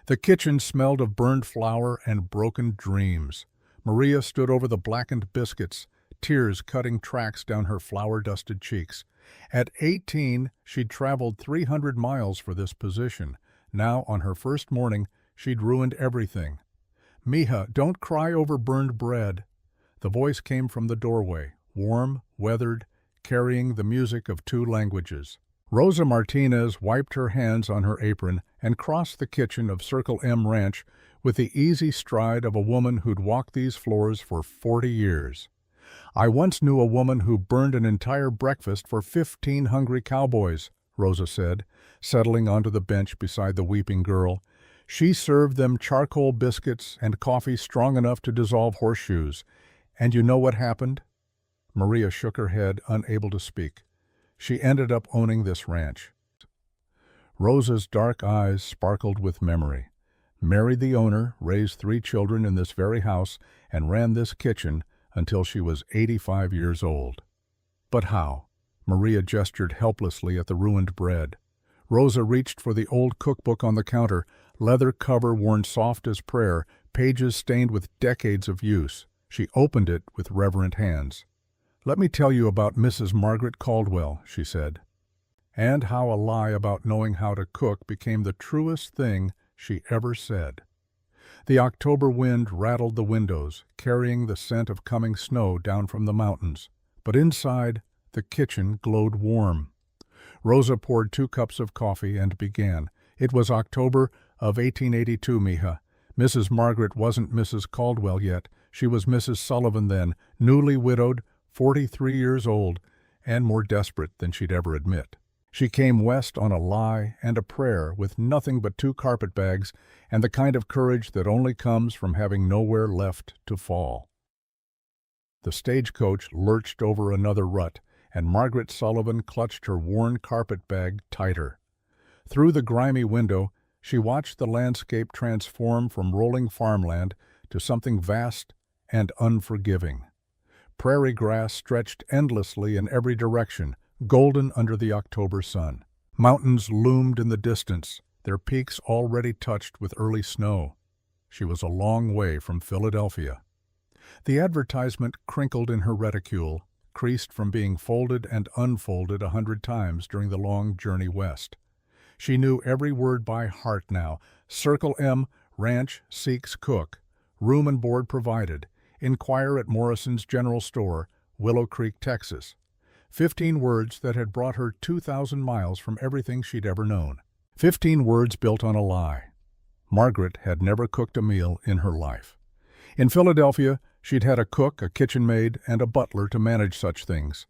The kitchen smelled of burned flour and broken dreams. Maria stood over the blackened biscuits, tears cutting tracks down her flour-dusted cheeks. At 18, she'd traveled 300 miles for this position. Now, on her first morning, she'd ruined everything. "Mija, don't cry over burned bread." The voice came from the doorway, warm, weathered, carrying the music of two languages. Rosa Martinez wiped her hands on her apron and crossed the kitchen of Circle M Ranch with the easy stride of a woman who'd walked these floors for 40 years. "I once knew a woman who burned an entire breakfast for 15 hungry cowboys," Rosa said, settling onto the bench beside the weeping girl. "She served them charcoal biscuits and coffee strong enough to dissolve horseshoes. And you know what happened?" Maria shook her head, unable to speak. "She ended up owning this ranch." Rosa's dark eyes sparkled with memory. Married the owner, raised 3 children in this very house, and ran this kitchen until she was 85 years old. But how? Maria gestured helplessly at the ruined bread. Rosa reached for the old cookbook on the counter, leather cover worn soft as prayer, pages stained with decades of use. She opened it with reverent hands. "Let me tell you about Mrs. Margaret Caldwell," she said, and how a lie about knowing how to cook became the truest thing she ever said. The October wind rattled the windows, carrying the scent of coming snow down from the mountains. But inside, the kitchen glowed warm. Rosa poured 2 cups of coffee and began. "It was October of 1882, Mija. Mrs. Margaret wasn't Mrs. Caldwell yet. She was Mrs. Sullivan then, newly widowed, 43 years old, and more desperate than she'd ever admit. She came west on a lie and a prayer with nothing but 2 carpetbags and the kind of courage that only comes from having nowhere left to fall." The stagecoach lurched over another rut, and Margaret Sullivan clutched her worn carpetbag tighter. Through the grimy window, she watched the landscape transform from rolling farmland to something vast and unforgiving. Prairie grass stretched endlessly in every direction, golden under the October sun. Mountains loomed in the distance, their peaks already touched with early snow. She was a long way from Philadelphia. The advertisement crinkled in her reticule, creased from being folded and unfolded 100 times during the long journey west. She knew every word by heart now. Circle M, Ranch seeks cook. Room and board provided. Inquire at Morrison's General Store, Willow Creek, Texas. 15 words that had brought her 2,000 miles from everything she'd ever known. 15 words built on a lie. Margaret had never cooked a meal in her life. In Philadelphia, she'd had a cook, a kitchen maid, and a butler to manage such things.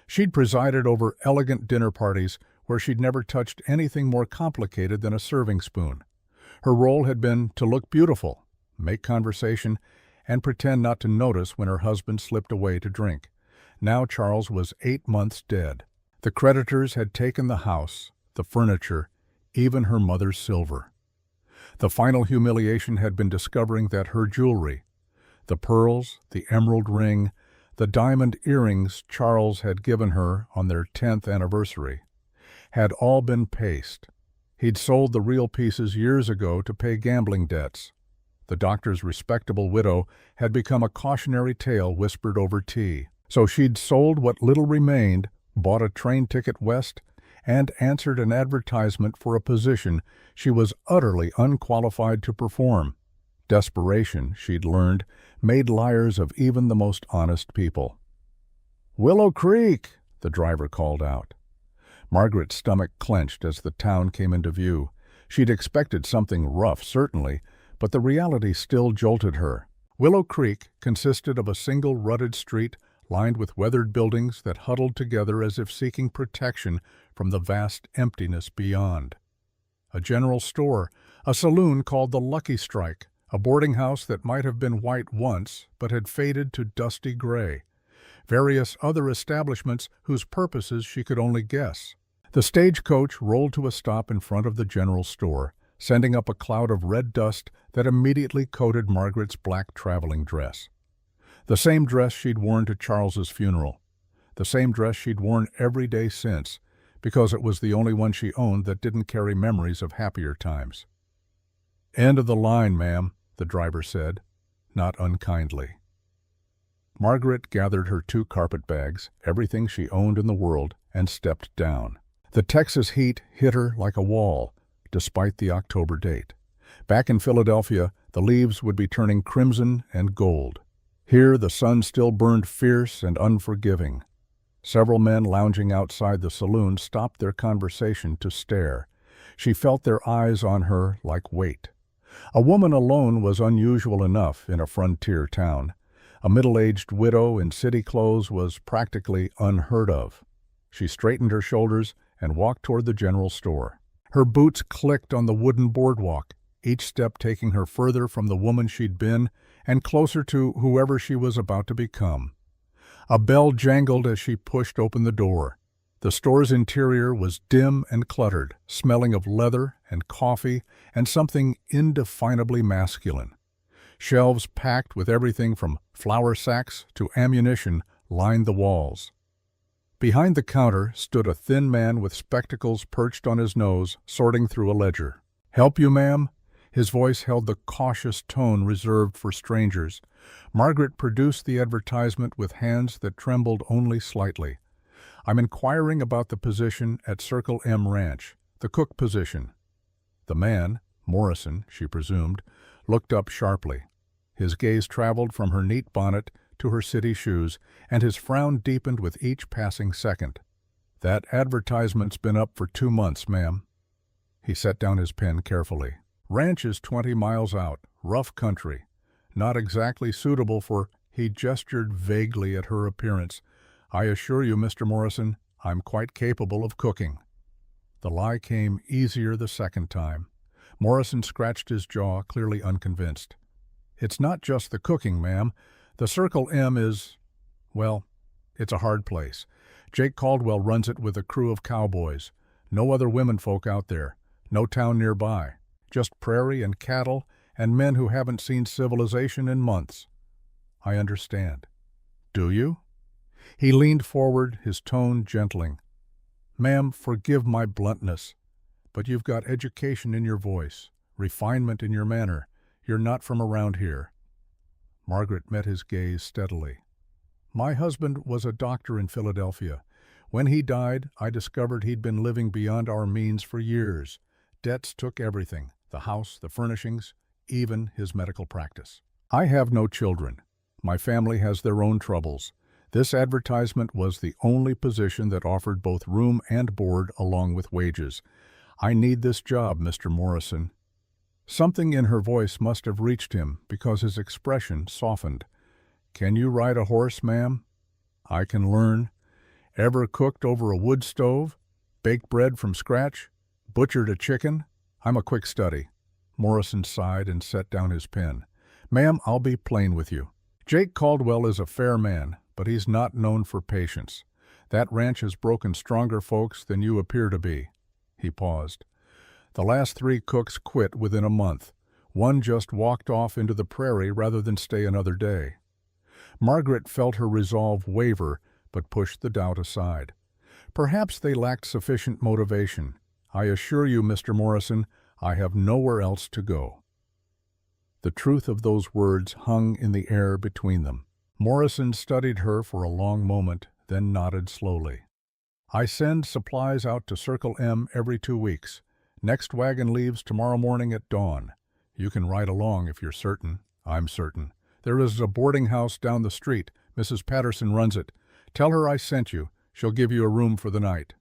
She'd presided over elegant dinner parties where she'd never touched anything more complicated than a serving spoon. Her role had been to look beautiful, make conversation, and pretend not to notice when her husband slipped away to drink. Now Charles was 8 months dead. The creditors had taken the house, the furniture, even her mother's silver. The final humiliation had been discovering that her jewelry, the pearls, the emerald ring, the diamond earrings Charles had given her on their 10th anniversary, had all been paste. He'd sold the real pieces years ago to pay gambling debts. The doctor's respectable widow had become a cautionary tale whispered over tea. So she'd sold what little remained, bought a train ticket west, and answered an advertisement for a position she was utterly unqualified to perform. Desperation, she'd learned, made liars of even the most honest people. "Willow Creek," the driver called out. Margaret's stomach clenched as the town came into view. She'd expected something rough, certainly, but the reality still jolted her. Willow Creek consisted of a single rutted street lined with weathered buildings that huddled together as if seeking protection from the vast emptiness beyond. A general store, a saloon called the Lucky Strike, a boarding house that might have been white once but had faded to dusty gray. Various other establishments whose purposes she could only guess. The stagecoach rolled to a stop in front of the general store, sending up a cloud of red dust that immediately coated Margaret's black traveling dress. The same dress she'd worn to Charles's funeral. The same dress she'd worn every day since, because it was the only one she owned that didn't carry memories of happier times. "End of the line, ma'am," the driver said, not unkindly. Margaret gathered her 2 carpet bags, everything she owned in the world, and stepped down. The Texas heat hit her like a wall, despite the October date. Back in Philadelphia, the leaves would be turning crimson and gold. Here, the sun still burned fierce and unforgiving. Several men lounging outside the saloon stopped their conversation to stare. She felt their eyes on her like weight. A woman alone was unusual enough in a frontier town. A middle-aged widow in city clothes was practically unheard of. She straightened her shoulders and walked toward the general store. Her boots clicked on the wooden boardwalk, each step taking her further from the woman she'd been and closer to whoever she was about to become. A bell jangled as she pushed open the door. The store's interior was dim and cluttered, smelling of leather and coffee and something indefinably masculine. Shelves packed with everything from flour sacks to ammunition lined the walls. Behind the counter stood a thin man with spectacles perched on his nose, sorting through a ledger. "Help you, ma'am?" His voice held the cautious tone reserved for strangers. Margaret produced the advertisement with hands that trembled only slightly. "I'm inquiring about the position at Circle M Ranch, the cook position." The man, Morrison, she presumed, looked up sharply. His gaze traveled from her neat bonnet to her city shoes, and his frown deepened with each passing second. "That advertisement's been up for 2 months, ma'am." He set down his pen carefully. "Ranch is 20 miles out, rough country. Not exactly suitable for—" He gestured vaguely at her appearance. "I assure you, Mr. Morrison, I'm quite capable of cooking." The lie came easier the second time. Morrison scratched his jaw, clearly unconvinced. "It's not just the cooking, ma'am. The Circle M is, well, it's a hard place. Jake Caldwell runs it with a crew of cowboys. No other womenfolk out there. No town nearby. Just prairie and cattle and men who haven't seen civilization in months." "I understand." "Do you?" He leaned forward, his tone gentling. "Ma'am, forgive my bluntness, but you've got education in your voice, refinement in your manner. You're not from around here." Margaret met his gaze steadily. "My husband was a doctor in Philadelphia. When he died, I discovered he'd been living beyond our means for years. Debts took everything, the house, the furnishings, even his medical practice. I have no children. My family has their own troubles. This advertisement was the only position that offered both room and board along with wages. I need this job, Mr. Morrison." Something in her voice must have reached him because his expression softened. "Can you ride a horse, ma'am?" "I can learn." "Ever cooked over a wood stove? Baked bread from scratch? Butchered a chicken?" "I'm a quick study." Morrison sighed and set down his pen. "Ma'am, I'll be plain with you. Jake Caldwell is a fair man, but he's not known for patience. That ranch has broken stronger folks than you appear to be." He paused. "The last 3 cooks quit within a month. One just walked off into the prairie rather than stay another day." Margaret felt her resolve waver, but pushed the doubt aside. Perhaps they lacked sufficient motivation. "I assure you, Mr. Morrison, I have nowhere else to go." The truth of those words hung in the air between them. Morrison studied her for a long moment, then nodded slowly. "I send supplies out to Circle M every 2 weeks. Next wagon leaves tomorrow morning at dawn. You can ride along if you're certain." "I'm certain." "There is a boarding house down the street. Mrs. Patterson runs it. Tell her I sent you. She'll give you a room for the night."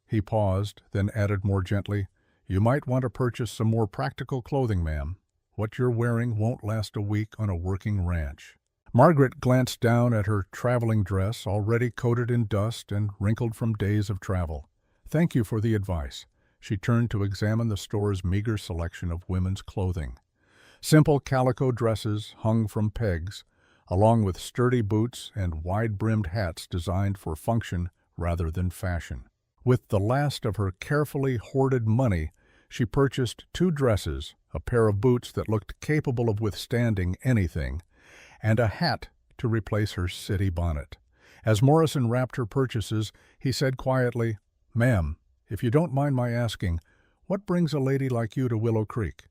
He paused, then added more gently, "You might want to purchase some more practical clothing, ma'am. What you're wearing won't last a week on a working ranch." Margaret glanced down at her traveling dress, already coated in dust and wrinkled from days of travel. "Thank you for the advice." She turned to examine the store's meager selection of women's clothing. Simple calico dresses hung from pegs, along with sturdy boots and wide-brimmed hats designed for function rather than fashion. With the last of her carefully hoarded money, she purchased 2 dresses, a pair of boots that looked capable of withstanding anything, and a hat to replace her city bonnet. As Morrison wrapped her purchases, he said quietly, "Ma'am, if you don't mind my asking, what brings a lady like you to Willow Creek?"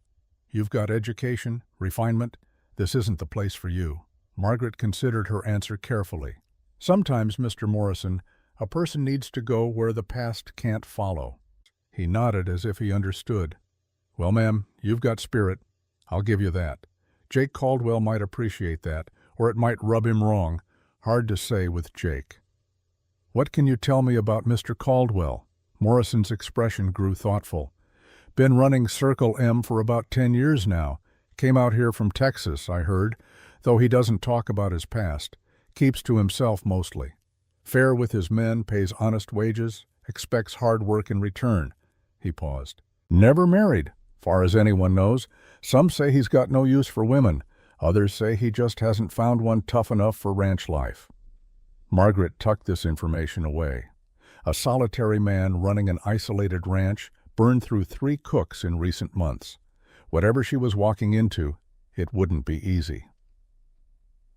You've got education, refinement. This isn't the place for you." Margaret considered her answer carefully. "Sometimes, Mr. Morrison, a person needs to go where the past can't follow." He nodded as if he understood. "Well, ma'am, you've got spirit. I'll give you that. Jake Caldwell might appreciate that, or it might rub him wrong. Hard to say with Jake." "What can you tell me about Mr. Caldwell?" Morrison's expression grew thoughtful. "Been running Circle M for about 10 years now. Came out here from Texas, I heard, though he doesn't talk about his past. Keeps to himself mostly. Fair with his men, pays honest wages, expects hard work in return." He paused. "Never married, far as anyone knows. Some say he's got no use for women. Others say he just hasn't found one tough enough for ranch life." Margaret tucked this information away. A solitary man running an isolated ranch, burned through 3 cooks in recent months. Whatever she was walking into, it wouldn't be easy.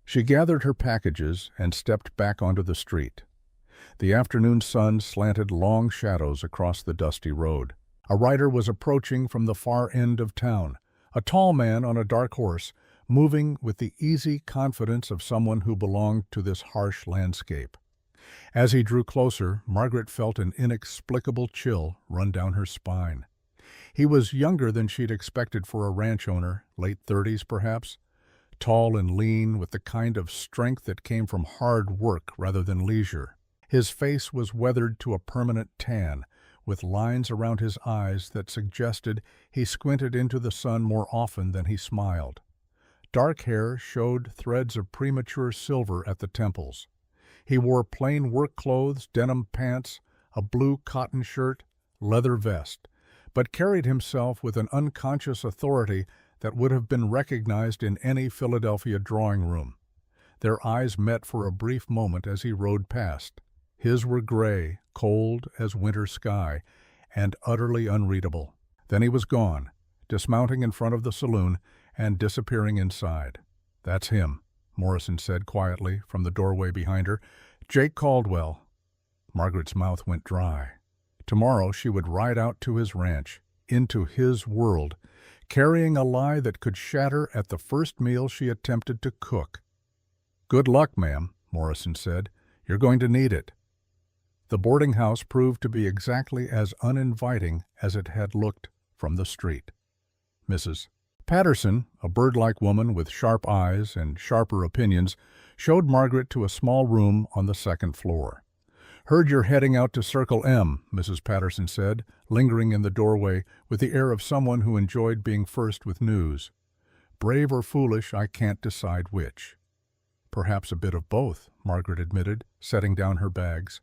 She gathered her packages and stepped back onto the street. The afternoon sun slanted long shadows across the dusty road. A rider was approaching from the far end of town, a tall man on a dark horse, moving with the easy confidence of someone who belonged to this harsh landscape. As he drew closer, Margaret felt an inexplicable chill run down her spine. He was younger than she'd expected for a ranch owner, late 30s perhaps, tall and lean with the kind of strength that came from hard work rather than leisure. His face was weathered to a permanent tan, with lines around his eyes that suggested he squinted into the sun more often than he smiled. Dark hair showed threads of premature silver at the temples. He wore plain work clothes, denim pants, a blue cotton shirt, leather vest, but carried himself with an unconscious authority that would have been recognized in any Philadelphia drawing room. Their eyes met for a brief moment as he rode past. His were gray, cold as winter sky, and utterly unreadable. Then he was gone, dismounting in front of the saloon and disappearing inside. "That's him," Morrison said quietly from the doorway behind her. "Jake Caldwell." Margaret's mouth went dry. Tomorrow she would ride out to his ranch, into his world, carrying a lie that could shatter at the first meal she attempted to cook. "Good luck, ma'am," Morrison said. "You're going to need it." The boarding house proved to be exactly as uninviting as it had looked from the street. Mrs. Patterson, a bird-like woman with sharp eyes and sharper opinions, showed Margaret to a small room on the second floor. "Heard you're heading out to Circle M," Mrs. Patterson said, lingering in the doorway with the air of someone who enjoyed being first with news. "Brave or foolish, I can't decide which." "Perhaps a bit of both," Margaret admitted, setting down her bags.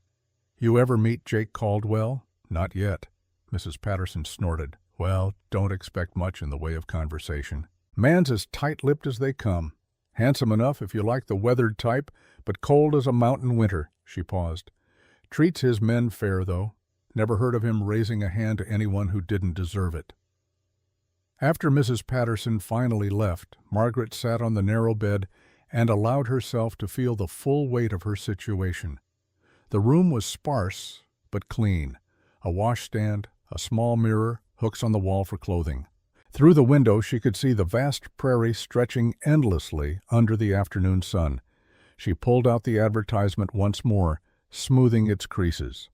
"You ever meet Jake Caldwell?" "Not yet." Mrs. Patterson snorted. "Well, don't expect much in the way of conversation. Man's as tight-lipped as they come. Handsome enough if you like the weathered type, but cold as a mountain winter." She paused. "Treats his men fair, though. Never heard of him raising a hand to anyone who didn't deserve it." After Mrs. Patterson finally left, Margaret sat on the narrow bed and allowed herself to feel the full weight of her situation. The room was sparse but clean. A washstand, a small mirror, hooks on the wall for clothing. Through the window she could see the vast prairie stretching endlessly under the afternoon sun. She pulled out the advertisement once more, smoothing its creases.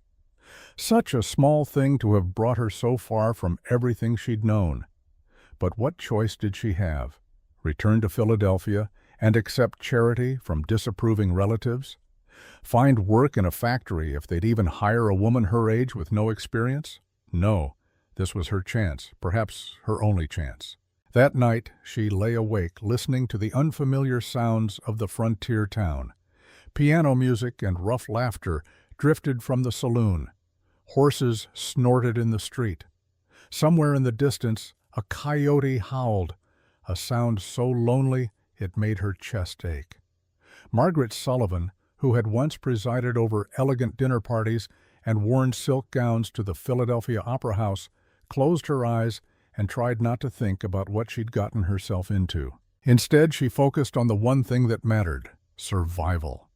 Such a small thing to have brought her so far from everything she'd known. But what choice did she have? Return to Philadelphia and accept charity from disapproving relatives? Find work in a factory if they'd even hire a woman her age with no experience? No. This was her chance, perhaps her only chance. That night she lay awake listening to the unfamiliar sounds of the frontier town. Piano music and rough laughter drifted from the saloon. Horses snorted in the street. Somewhere in the distance, a coyote howled, a sound so lonely it made her chest ache. Margaret Sullivan, who had once presided over elegant dinner parties and worn silk gowns to the Philadelphia Opera House, closed her eyes and tried not to think about what she'd gotten herself into. Instead, she focused on the one thing that mattered: survival.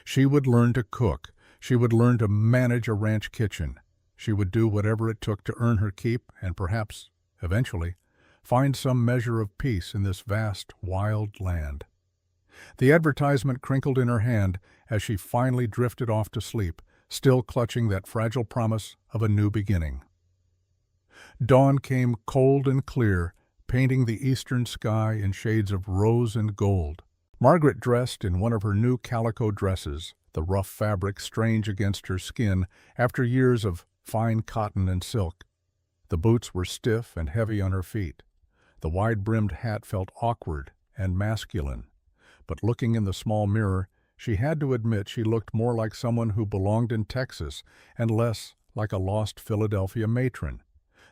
She would learn to cook. She would learn to manage a ranch kitchen. She would do whatever it took to earn her keep and perhaps, eventually, Find some measure of peace in this vast, wild land. The advertisement crinkled in her hand as she finally drifted off to sleep, still clutching that fragile promise of a new beginning. Dawn came cold and clear, painting the eastern sky in shades of rose and gold. Margaret dressed in one of her new calico dresses, the rough fabric strange against her skin after years of fine cotton and silk. The boots were stiff and heavy on her feet. The wide-brimmed hat felt awkward and masculine, but looking in the small mirror, she had to admit she looked more like someone who belonged in Texas and less like a lost Philadelphia matron.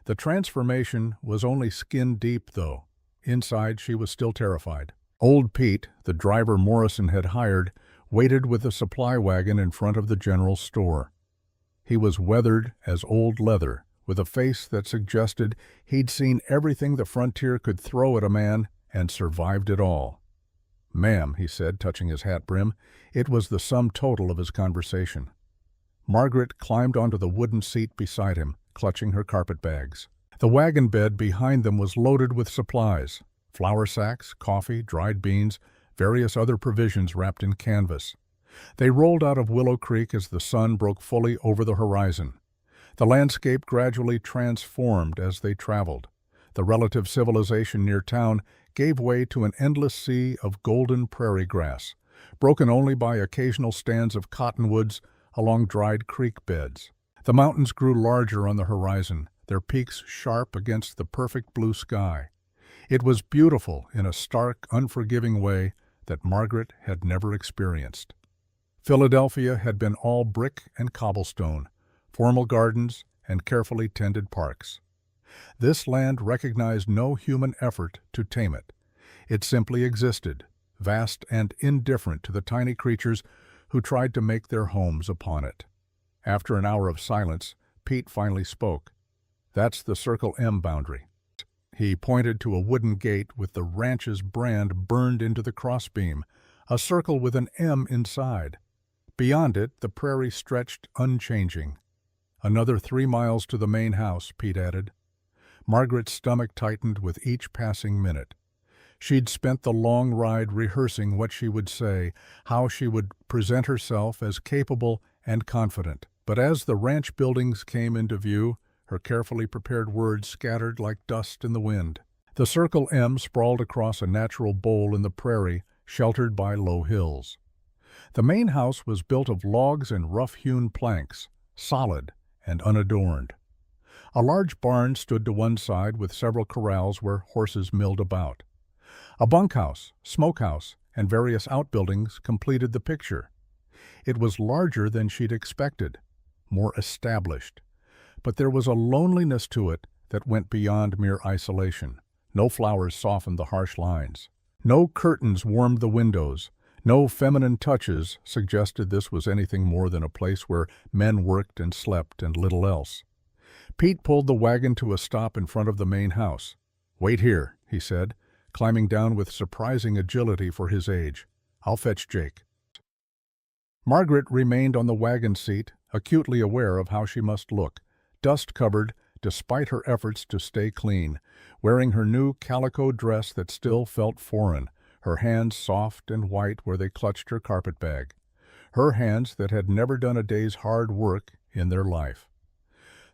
The transformation was only skin-deep, though. Inside, she was still terrified. Old Pete, the driver Morrison had hired, waited with the supply wagon in front of the general store. He was weathered as old leather, with a face that suggested he'd seen everything the frontier could throw at a man and survived it all. "Ma'am," he said, touching his hat brim. It was the sum total of his conversation. Margaret climbed onto the wooden seat beside him, clutching her carpetbags. The wagon bed behind them was loaded with supplies: flour sacks, coffee, dried beans, various other provisions wrapped in canvas. They rolled out of Willow Creek as the sun broke fully over the horizon. The landscape gradually transformed as they traveled. The relative civilization near town gave way to an endless sea of golden prairie grass, broken only by occasional stands of cottonwoods along dried creek beds. The mountains grew larger on the horizon, their peaks sharp against the perfect blue sky. It was beautiful in a stark, unforgiving way that Margaret had never experienced. Philadelphia had been all brick and cobblestone, formal gardens, and carefully tended parks. This land recognized no human effort to tame it. It simply existed, vast and indifferent to the tiny creatures who tried to make their homes upon it. After an hour of silence, Pete finally spoke. "That's the Circle M boundary." He pointed to a wooden gate with the ranch's brand burned into the crossbeam, a circle with an M inside. Beyond it, the prairie stretched unchanging. "Another 3 miles to the main house," Pete added. Margaret's stomach tightened with each passing minute. She'd spent the long ride rehearsing what she would say, how she would present herself as capable and confident. But as the ranch buildings came into view, her carefully prepared words scattered like dust in the wind. The Circle M sprawled across a natural bowl in the prairie, sheltered by low hills. The main house was built of logs and rough-hewn planks, solid and unadorned. A large barn stood to one side with several corrals where horses milled about. A bunkhouse, smokehouse, and various outbuildings completed the picture. It was larger than she'd expected, more established. But there was a loneliness to it that went beyond mere isolation. No flowers softened the harsh lines. No curtains warmed the windows. No feminine touches suggested this was anything more than a place where men worked and slept and little else. Pete pulled the wagon to a stop in front of the main house. "Wait here," he said, climbing down with surprising agility for his age. "I'll fetch Jake." Margaret remained on the wagon seat, acutely aware of how she must look, dust-covered despite her efforts to stay clean, wearing her new calico dress that still felt foreign, her hands soft and white where they clutched her carpetbag, her hands that had never done a day's hard work in their life.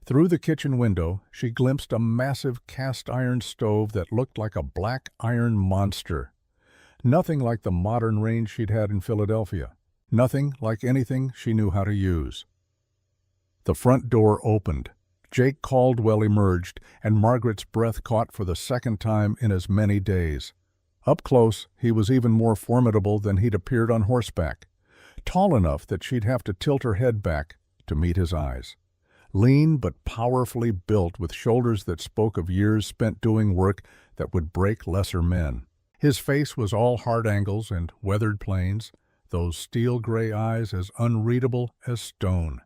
Through the kitchen window, she glimpsed a massive cast-iron stove that looked like a black iron monster. Nothing like the modern range she'd had in Philadelphia. Nothing like anything she knew how to use. The front door opened. Jake Caldwell emerged, and Margaret's breath caught for the second time in as many days. Up close, he was even more formidable than he'd appeared on horseback, tall enough that she'd have to tilt her head back to meet his eyes. Lean but powerfully built, with shoulders that spoke of years spent doing work that would break lesser men. His face was all hard angles and weathered planes, those steel-gray eyes as unreadable as stone.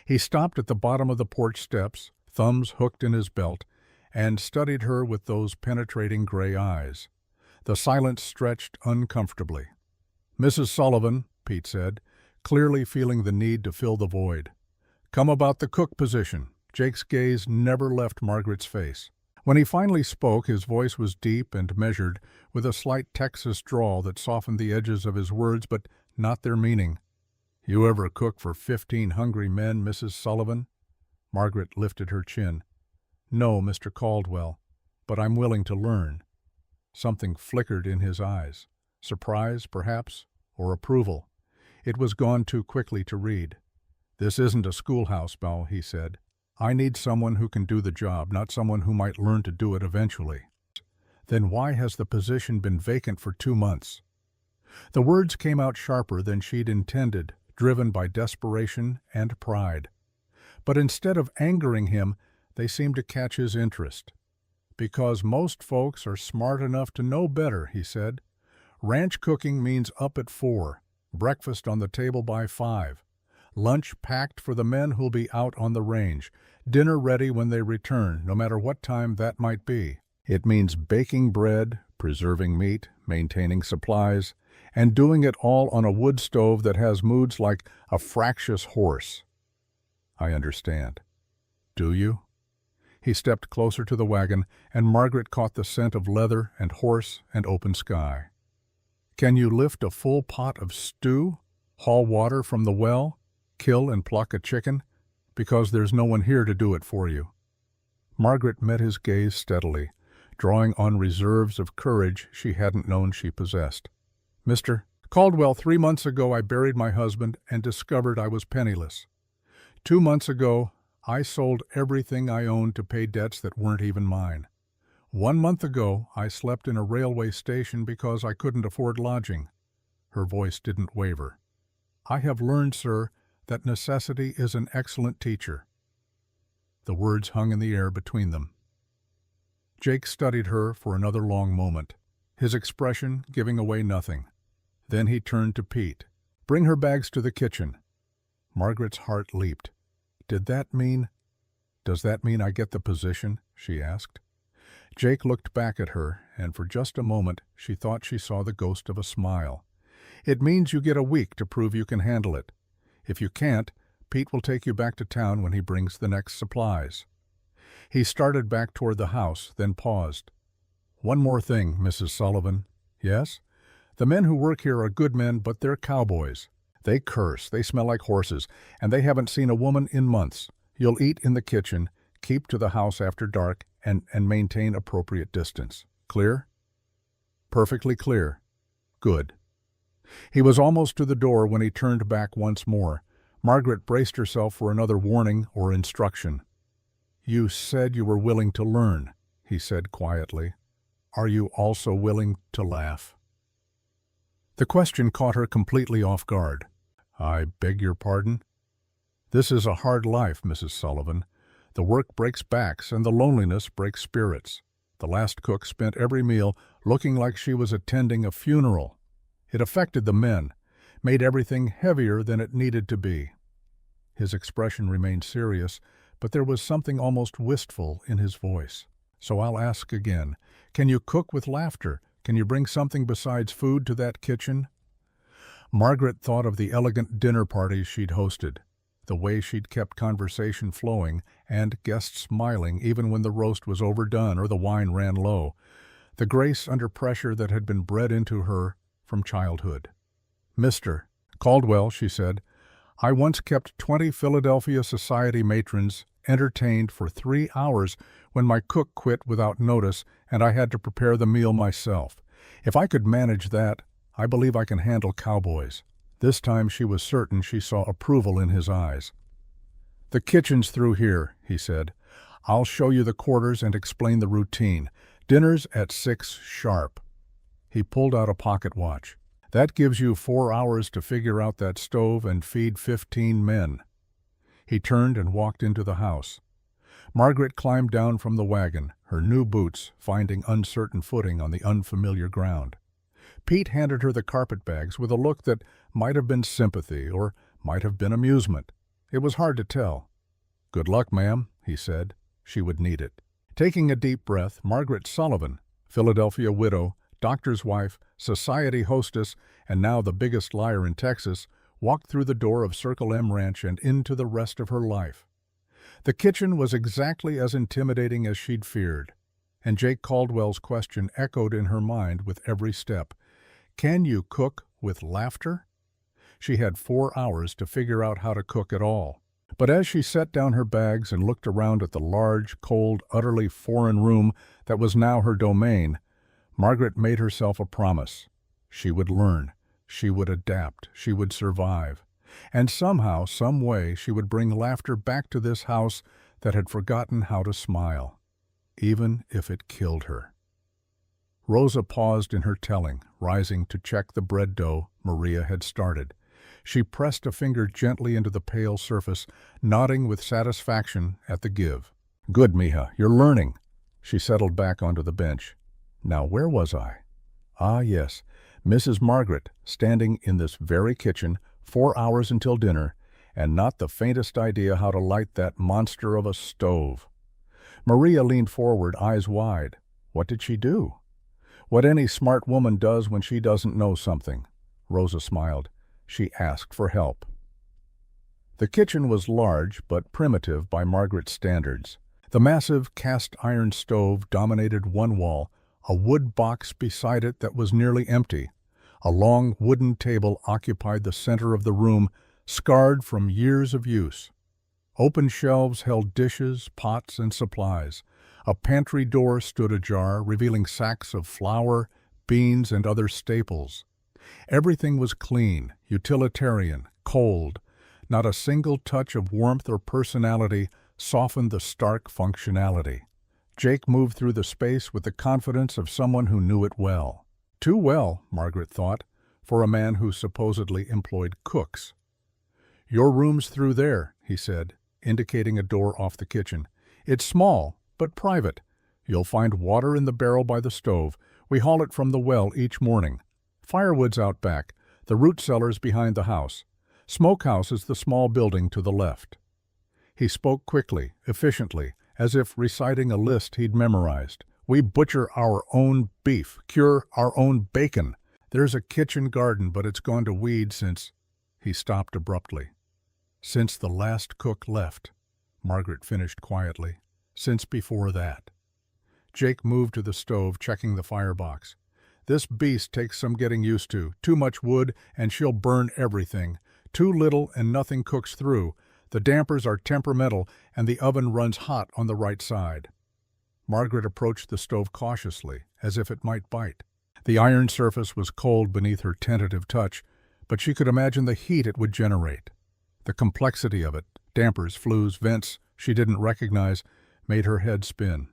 He stopped at the bottom of the porch steps, thumbs hooked in his belt, and studied her with those penetrating gray eyes. The silence stretched uncomfortably. "Mrs. Sullivan," Pete said, clearly feeling the need to fill the void. "Come about the cook position." Jake's gaze never left Margaret's face. When he finally spoke, his voice was deep and measured, with a slight Texas drawl that softened the edges of his words but not their meaning. "You ever cook for 15 hungry men, Mrs. Sullivan?" Margaret lifted her chin. "No, Mr. Caldwell, but I'm willing to learn." Something flickered in his eyes. Surprise, perhaps, or approval. It was gone too quickly to read. "This isn't a schoolhouse, Beau," he said. "I need someone who can do the job, not someone who might learn to do it eventually." "Then why has the position been vacant for 2 months?" The words came out sharper than she'd intended, driven by desperation and pride. But instead of angering him, they seemed to catch his interest. "Because most folks are smart enough to know better," he said. "Ranch cooking means up at 4, breakfast on the table by 5, lunch packed for the men who'll be out on the range, dinner ready when they return, no matter what time that might be. It means baking bread, preserving meat, maintaining supplies, and doing it all on a wood stove that has moods like a fractious horse." "I understand." "Do you?" He stepped closer to the wagon, and Margaret caught the scent of leather and horse and open sky. "Can you lift a full pot of stew, haul water from the well, kill and pluck a chicken? Because there's no one here to do it for you." Margaret met his gaze steadily, drawing on reserves of courage she hadn't known she possessed. "Mr. Caldwell, 3 months ago I buried my husband and discovered I was penniless. 2 months ago I sold everything I owned to pay debts that weren't even mine. 1 month ago I slept in a railway station because I couldn't afford lodging." Her voice didn't waver. "I have learned, sir, that necessity is an excellent teacher." The words hung in the air between them. Jake studied her for another long moment, his expression giving away nothing. Then he turned to Pete. "Bring her bags to the kitchen." Margaret's heart leaped. Does that mean I get the position?" she asked. Jake looked back at her, and for just a moment she thought she saw the ghost of a smile. "It means you get a week to prove you can handle it. If you can't, Pete will take you back to town when he brings the next supplies." He started back toward the house, then paused. "One more thing, Mrs. Sullivan." "Yes?" "The men who work here are good men, but they're cowboys. They curse, they smell like horses, and they haven't seen a woman in months. You'll eat in the kitchen, keep to the house after dark, and maintain appropriate distance. Clear?" "Perfectly clear." "Good." He was almost to the door when he turned back once more. Margaret braced herself for another warning or instruction. "You said you were willing to learn," he said quietly. "Are you also willing to laugh?" The question caught her completely off guard. "I beg your pardon?" "This is a hard life, Mrs. Sullivan. The work breaks backs and the loneliness breaks spirits. The last cook spent every meal looking like she was attending a funeral. It affected the men, made everything heavier than it needed to be." His expression remained serious, but there was something almost wistful in his voice. "So I'll ask again. Can you cook with laughter? Can you bring something besides food to that kitchen?" Margaret thought of the elegant dinner parties she'd hosted, the way she'd kept conversation flowing and guests smiling even when the roast was overdone or the wine ran low, the grace under pressure that had been bred into her from childhood. "Mr. Caldwell," she said, "I once kept 20 Philadelphia society matrons entertained for 3 hours when my cook quit without notice and I had to prepare the meal myself. If I could manage that, I believe I can handle cowboys." This time she was certain she saw approval in his eyes. "The kitchen's through here," he said. "I'll show you the quarters and explain the routine. Dinner's at 6 sharp." He pulled out a pocket watch. "That gives you 4 hours to figure out that stove and feed 15 men." He turned and walked into the house. Margaret climbed down from the wagon, her new boots finding uncertain footing on the unfamiliar ground. Pete handed her the carpetbags with a look that might have been sympathy or might have been amusement. It was hard to tell. "Good luck, ma'am," he said. She would need it. Taking a deep breath, Margaret Sullivan, Philadelphia widow, doctor's wife, society hostess, and now the biggest liar in Texas, walked through the door of Circle M Ranch and into the rest of her life. The kitchen was exactly as intimidating as she'd feared. and Jake Caldwell's question echoed in her mind with every step. Can you cook with laughter? She had 4 hours to figure out how to cook at all. But as she set down her bags and looked around at the large, cold, utterly foreign room that was now her domain, Margaret made herself a promise. She would learn, she would adapt, she would survive. And somehow, some way, she would bring laughter back to this house that had forgotten how to smile, even if it killed her. Rosa paused in her telling, rising to check the bread dough Maria had started. She pressed a finger gently into the pale surface, nodding with satisfaction at the give. Good, mija, you're learning. She settled back onto the bench. Now, where was I? Ah, yes, Mrs. Margaret, standing in this very kitchen, 4 hours until dinner, and not the faintest idea how to light that monster of a stove. Maria leaned forward, eyes wide. What did she do? What any smart woman does when she doesn't know something. Rosa smiled. She asked for help. The kitchen was large but primitive by Margaret's standards. The massive cast-iron stove dominated one wall, a wood box beside it that was nearly empty. A long wooden table occupied the center of the room, scarred from years of use. Open shelves held dishes, pots, and supplies. A pantry door stood ajar, revealing sacks of flour, beans, and other staples. Everything was clean, utilitarian, cold. Not a single touch of warmth or personality softened the stark functionality. Jake moved through the space with the confidence of someone who knew it well. Too well, Margaret thought, for a man who supposedly employed cooks. Your room's through there, he said, indicating a door off the kitchen. It's small, but private. You'll find water in the barrel by the stove. We haul it from the well each morning. Firewood's out back, the root cellar's behind the house. Smokehouse is the small building to the left. He spoke quickly, efficiently, as if reciting a list he'd memorized. We butcher our own beef, cure our own bacon. There's a kitchen garden, but it's gone to weed since... He stopped abruptly. Since the last cook left, Margaret finished quietly. Since before that. Jake moved to the stove, checking the firebox. This beast takes some getting used to. Too much wood, and she'll burn everything. Too little, and nothing cooks through. The dampers are temperamental, and the oven runs hot on the right side. Margaret approached the stove cautiously, as if it might bite. The iron surface was cold beneath her tentative touch, but she could imagine the heat it would generate. The complexity of it, dampers, flues, vents she didn't recognize, made her head spin.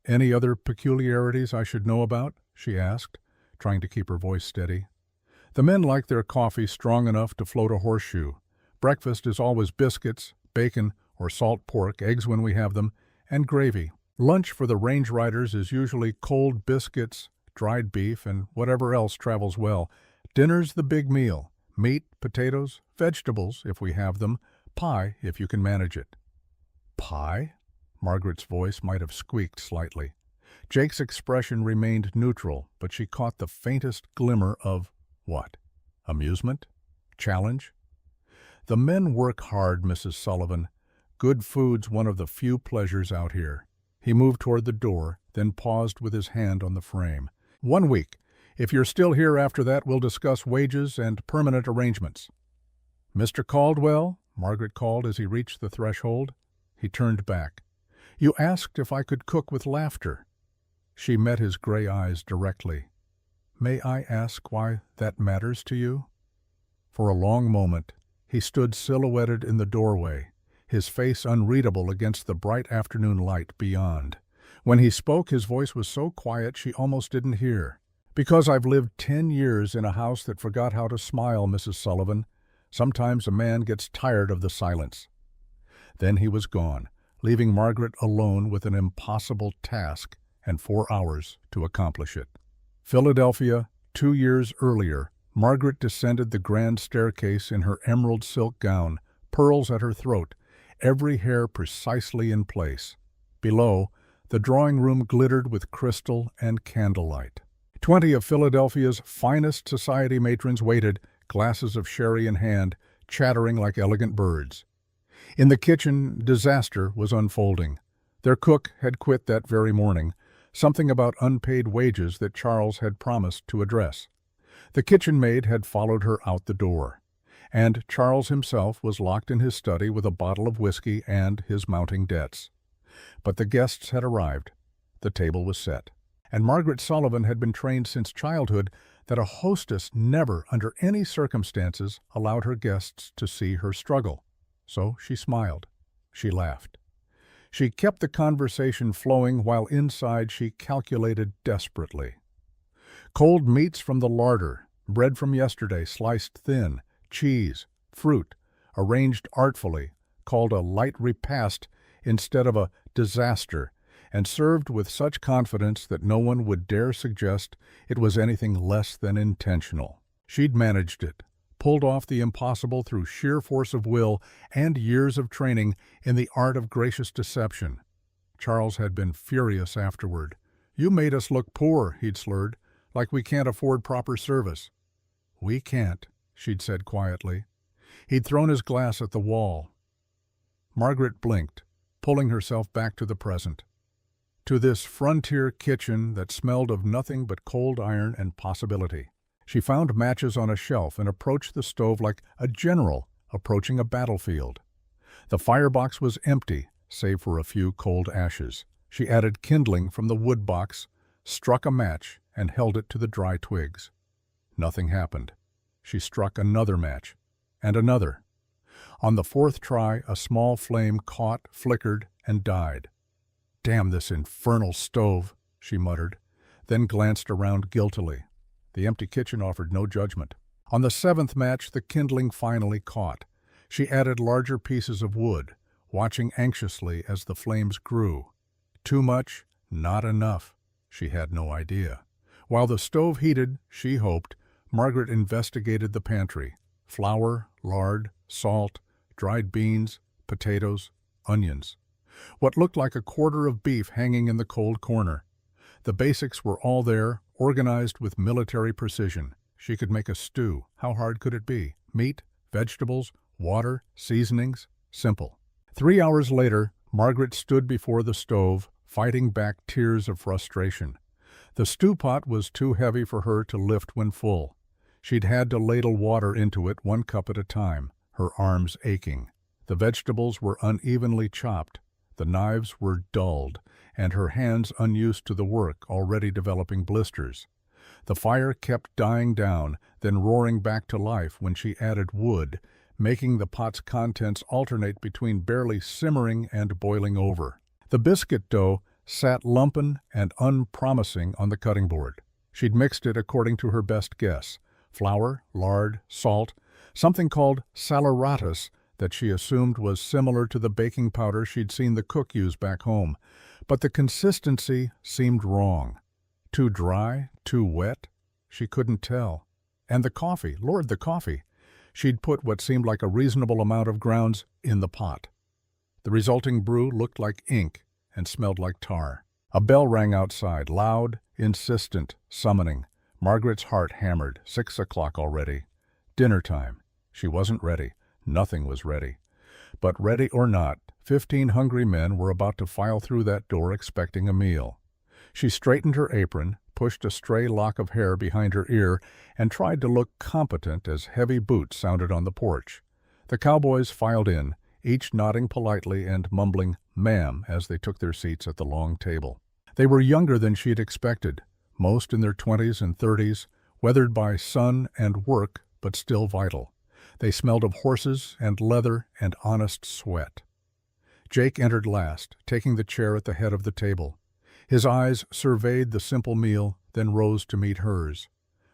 Any other peculiarities I should know about? She asked, trying to keep her voice steady. The men like their coffee strong enough to float a horseshoe. Breakfast is always biscuits, bacon, or salt pork, eggs when we have them, and gravy. Lunch for the range riders is usually cold biscuits, dried beef, and whatever else travels well. Dinner's the big meal. Meat, potatoes, vegetables, if we have them, pie, if you can manage it. Pie? Margaret's voice might have squeaked slightly. Jake's expression remained neutral, but she caught the faintest glimmer of what? Amusement? Challenge? The men work hard, Mrs. Sullivan. Good food's one of the few pleasures out here. He moved toward the door, then paused with his hand on the frame. 1 week. If you're still here after that, we'll discuss wages and permanent arrangements. Mr. Caldwell, Margaret called as he reached the threshold. He turned back. You asked if I could cook with laughter. She met his gray eyes directly. May I ask why that matters to you? For a long moment, he stood silhouetted in the doorway, his face unreadable against the bright afternoon light beyond. When he spoke, his voice was so quiet she almost didn't hear. Because I've lived 10 years in a house that forgot how to smile, Mrs. Sullivan. Sometimes a man gets tired of the silence. Then he was gone, leaving Margaret alone with an impossible task and 4 hours to accomplish it. Philadelphia, 2 years earlier, Margaret descended the grand staircase in her emerald silk gown, pearls at her throat, every hair precisely in place. Below, the drawing room glittered with crystal and candlelight. 20 of Philadelphia's finest society matrons waited, glasses of sherry in hand, chattering like elegant birds. In the kitchen, disaster was unfolding. Their cook had quit that very morning. something about unpaid wages that Charles had promised to address. The kitchen maid had followed her out the door, and Charles himself was locked in his study with a bottle of whiskey and his mounting debts. But the guests had arrived. The table was set. And Margaret Sullivan had been trained since childhood that a hostess never, under any circumstances, allowed her guests to see her struggle. So she smiled. She laughed. She kept the conversation flowing while inside she calculated desperately. Cold meats from the larder, bread from yesterday sliced thin, cheese, fruit, arranged artfully, called a light repast instead of a disaster, and served with such confidence that no one would dare suggest it was anything less than intentional. She'd managed it, pulled off the impossible through sheer force of will and years of training in the art of gracious deception. Charles had been furious afterward. "You made us look poor," he'd slurred, "like we can't afford proper service." "We can't," she'd said quietly. He'd thrown his glass at the wall. Margaret blinked, pulling herself back to the present. To this frontier kitchen that smelled of nothing but cold iron and possibility. She found matches on a shelf and approached the stove like a general approaching a battlefield. The firebox was empty, save for a few cold ashes. She added kindling from the wood box, struck a match, and held it to the dry twigs. Nothing happened. She struck another match, and another. On the fourth try, a small flame caught, flickered, and died. "Damn this infernal stove," she muttered, then glanced around guiltily. The empty kitchen offered no judgment. On the seventh match, the kindling finally caught. She added larger pieces of wood, watching anxiously as the flames grew. Too much, not enough. She had no idea. While the stove heated, she hoped, Margaret investigated the pantry. Flour, lard, salt, dried beans, potatoes, onions. What looked like a quarter of beef hanging in the cold corner. The basics were all there, organized with military precision. She could make a stew. How hard could it be? Meat, vegetables, water, seasonings. Simple. 3 hours later, Margaret stood before the stove, fighting back tears of frustration. The stew pot was too heavy for her to lift when full. She'd had to ladle water into it 1 cup at a time, her arms aching. The vegetables were unevenly chopped. The knives were dulled, and her hands unused to the work, already developing blisters. The fire kept dying down, then roaring back to life when she added wood, making the pot's contents alternate between barely simmering and boiling over. The biscuit dough sat lumpen and unpromising on the cutting board. She'd mixed it according to her best guess. Flour, lard, salt, something called saleratus that she assumed was similar to the baking powder she'd seen the cook use back home. But the consistency seemed wrong. Too dry, too wet? She couldn't tell. And the coffee, Lord, the coffee. She'd put what seemed like a reasonable amount of grounds in the pot. The resulting brew looked like ink and smelled like tar. A bell rang outside, loud, insistent, summoning. Margaret's heart hammered. 6 o'clock already. Dinner time. She wasn't ready. Nothing was ready. But ready or not, 15 hungry men were about to file through that door expecting a meal. She straightened her apron, pushed a stray lock of hair behind her ear, and tried to look competent as heavy boots sounded on the porch. The cowboys filed in, each nodding politely and mumbling "ma'am" as they took their seats at the long table. They were younger than she'd expected, most in their 20s and 30s, weathered by sun and work but still vital. They smelled of horses and leather and honest sweat. Jake entered last, taking the chair at the head of the table. His eyes surveyed the simple meal, then rose to meet hers.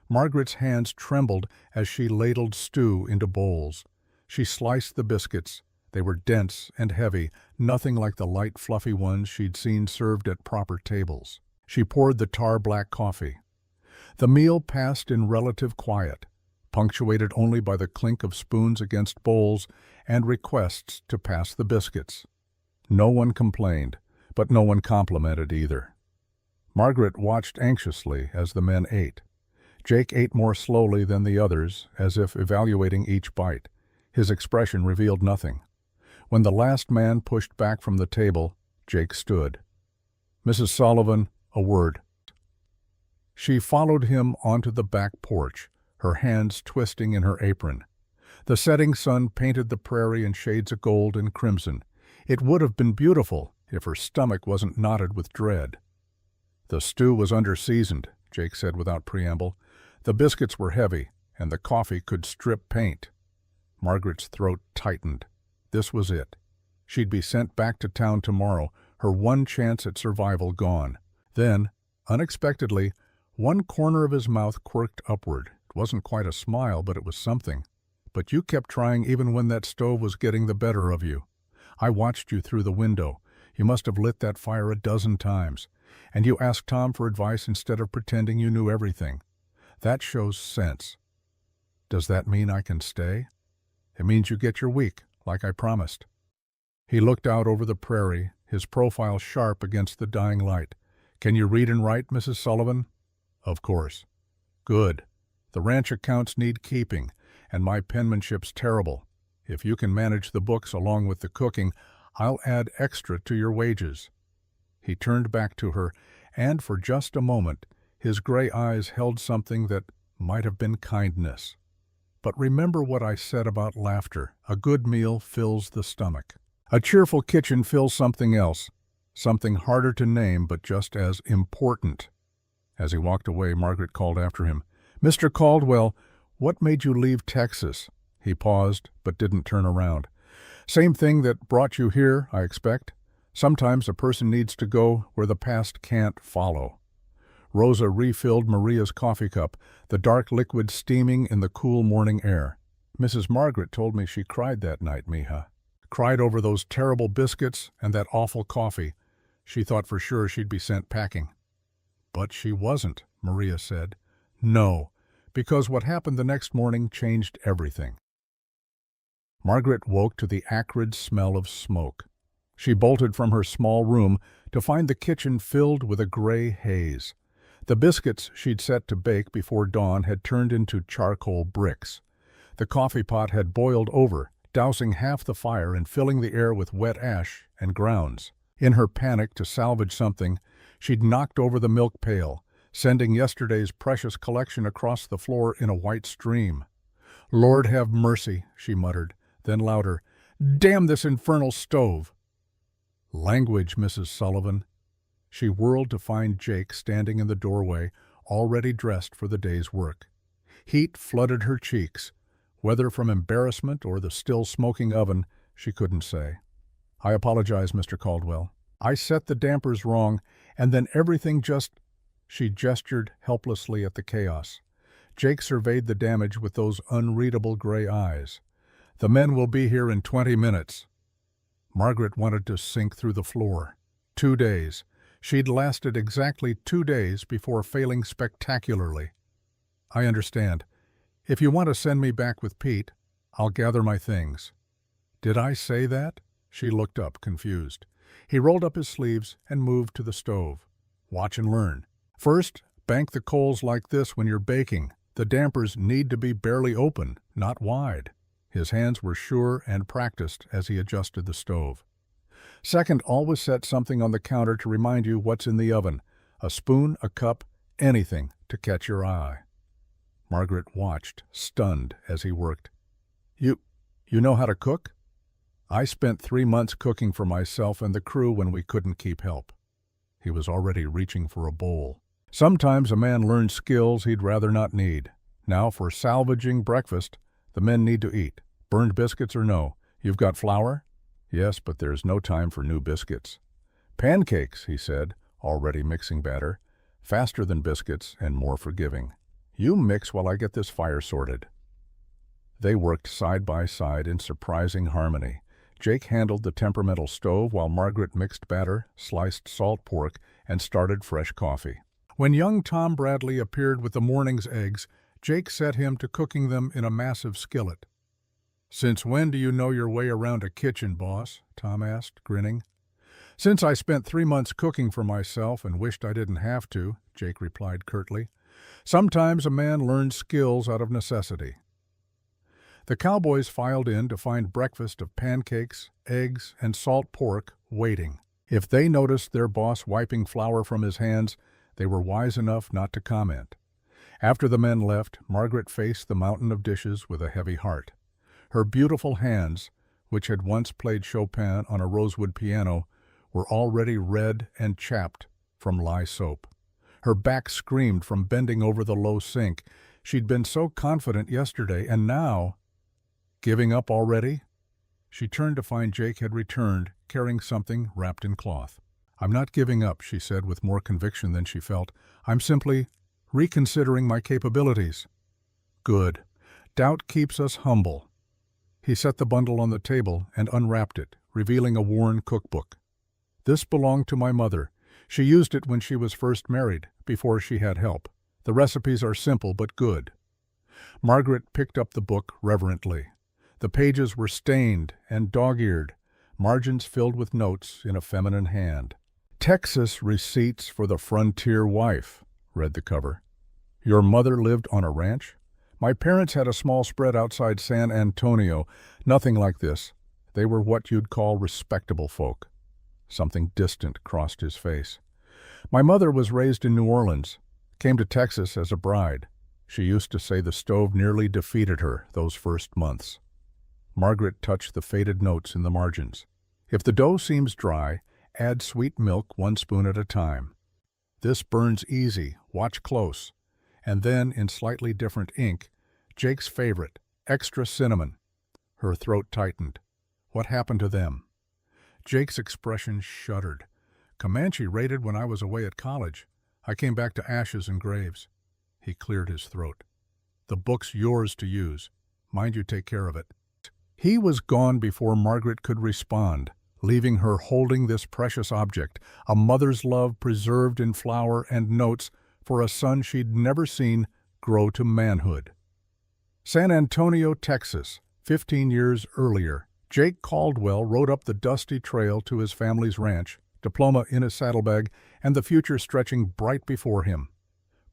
Margaret's hands trembled as she ladled stew into bowls. She sliced the biscuits. They were dense and heavy, nothing like the light, fluffy ones she'd seen served at proper tables. She poured the tar-black coffee. The meal passed in relative quiet, punctuated only by the clink of spoons against bowls and requests to pass the biscuits. No one complained, but no one complimented either. Margaret watched anxiously as the men ate. Jake ate more slowly than the others, as if evaluating each bite. His expression revealed nothing. When the last man pushed back from the table, Jake stood. "Mrs. Sullivan, a word. She followed him onto the back porch, her hands twisting in her apron. The setting sun painted the prairie in shades of gold and crimson. It would have been beautiful if her stomach wasn't knotted with dread. The stew was under-seasoned, Jake said without preamble. The biscuits were heavy, and the coffee could strip paint. Margaret's throat tightened. This was it. She'd be sent back to town tomorrow, her one chance at survival gone. Then, unexpectedly, one corner of his mouth quirked upward. It wasn't quite a smile, but it was something. But you kept trying even when that stove was getting the better of you. I watched you through the window. You must have lit that fire a dozen times. And you asked Tom for advice instead of pretending you knew everything. That shows sense. Does that mean I can stay? It means you get your week, like I promised. He looked out over the prairie, his profile sharp against the dying light. Can you read and write, Mrs. Sullivan? Of course. Good. The ranch accounts need keeping, and my penmanship's terrible. If you can manage the books along with the cooking, I'll add extra to your wages. He turned back to her, and for just a moment, his gray eyes held something that might have been kindness. But remember what I said about laughter. A good meal fills the stomach. A cheerful kitchen fills something else, something harder to name but just as important. As he walked away, Margaret called after him, "Mr. Caldwell, what made you leave Texas?" He paused, but didn't turn around. "Same thing that brought you here, I expect. Sometimes a person needs to go where the past can't follow." Rosa refilled Maria's coffee cup, the dark liquid steaming in the cool morning air. "Mrs. Margaret told me she cried that night, mija. Cried over those terrible biscuits and that awful coffee. She thought for sure she'd be sent packing." "But she wasn't," Maria said. "No, because what happened the next morning changed everything." Margaret woke to the acrid smell of smoke. She bolted from her small room to find the kitchen filled with a gray haze. The biscuits she'd set to bake before dawn had turned into charcoal bricks. The coffee pot had boiled over, dousing half the fire and filling the air with wet ash and grounds. In her panic to salvage something, she'd knocked over the milk pail, sending yesterday's precious collection across the floor in a white stream. "Lord have mercy," she muttered, then louder, "Damn this infernal stove!" "Language, Mrs. Sullivan." She whirled to find Jake standing in the doorway, already dressed for the day's work. Heat flooded her cheeks. Whether from embarrassment or the still smoking oven, she couldn't say. "I apologize, Mr. Caldwell. I set the dampers wrong, and then everything just—" She gestured helplessly at the chaos. Jake surveyed the damage with those unreadable gray eyes. "The men will be here in 20 minutes." Margaret wanted to sink through the floor. 2 days. She'd lasted exactly 2 days before failing spectacularly. "I understand. If you want to send me back with Pete, I'll gather my things." "Did I say that?" She looked up, confused. He rolled up his sleeves and moved to the stove. "Watch and learn. First, bank the coals like this when you're baking. The dampers need to be barely open, not wide." His hands were sure and practiced as he adjusted the stove. "Second, always set something on the counter to remind you what's in the oven. A spoon, a cup, anything to catch your eye." Margaret watched, stunned, as he worked. You know how to cook?" "I spent 3 months cooking for myself and the crew when we couldn't keep help." He was already reaching for a bowl. "Sometimes a man learns skills he'd rather not need. Now for salvaging breakfast, the men need to eat. Burned biscuits or no? You've got flour?" "Yes, but there's no time for new biscuits." "Pancakes," he said, already mixing batter. "Faster than biscuits and more forgiving. You mix while I get this fire sorted." They worked side by side in surprising harmony. Jake handled the temperamental stove while Margaret mixed batter, sliced salt pork, and started fresh coffee. When young Tom Bradley appeared with the morning's eggs, Jake set him to cooking them in a massive skillet. "Since when do you know your way around a kitchen, boss?" Tom asked, grinning. "Since I spent 3 months cooking for myself and wished I didn't have to," Jake replied curtly. "Sometimes a man learns skills out of necessity." The cowboys filed in to find breakfast of pancakes, eggs, and salt pork waiting. If they noticed their boss wiping flour from his hands, they were wise enough not to comment. After the men left, Margaret faced the mountain of dishes with a heavy heart. Her beautiful hands, which had once played Chopin on a rosewood piano, were already red and chapped from lye soap. Her back screamed from bending over the low sink. She'd been so confident yesterday, and now, giving up already? She turned to find Jake had returned, carrying something wrapped in cloth. "I'm not giving up," she said with more conviction than she felt. "I'm simply reconsidering my capabilities." "Good. Doubt keeps us humble." He set the bundle on the table and unwrapped it, revealing a worn cookbook. "This belonged to my mother. She used it when she was first married, before she had help. The recipes are simple but good." Margaret picked up the book reverently. The pages were stained and dog-eared, margins filled with notes in a feminine hand. "Texas Receipts for the Frontier Wife," read the cover. "Your mother lived on a ranch? My parents had a small spread outside San Antonio. Nothing like this. They were what you'd call respectable folk." Something distant crossed his face. "My mother was raised in New Orleans, came to Texas as a bride. She used to say the stove nearly defeated her those first months." Margaret touched the faded notes in the margins. "If the dough seems dry, add sweet milk 1 spoon at a time. This burns easy, watch close." And then, in slightly different ink, Jake's favorite, extra cinnamon. Her throat tightened. What happened to them? Jake's expression shuddered. "Comanche raided when I was away at college. I came back to ashes and graves." He cleared his throat. "The book's yours to use. Mind you take care of it." He was gone before Margaret could respond, leaving her holding this precious object, a mother's love preserved in flour and notes for a son she'd never seen grow to manhood. San Antonio, Texas, 15 years earlier. Jake Caldwell rode up the dusty trail to his family's ranch, diploma in his saddlebag, and the future stretching bright before him.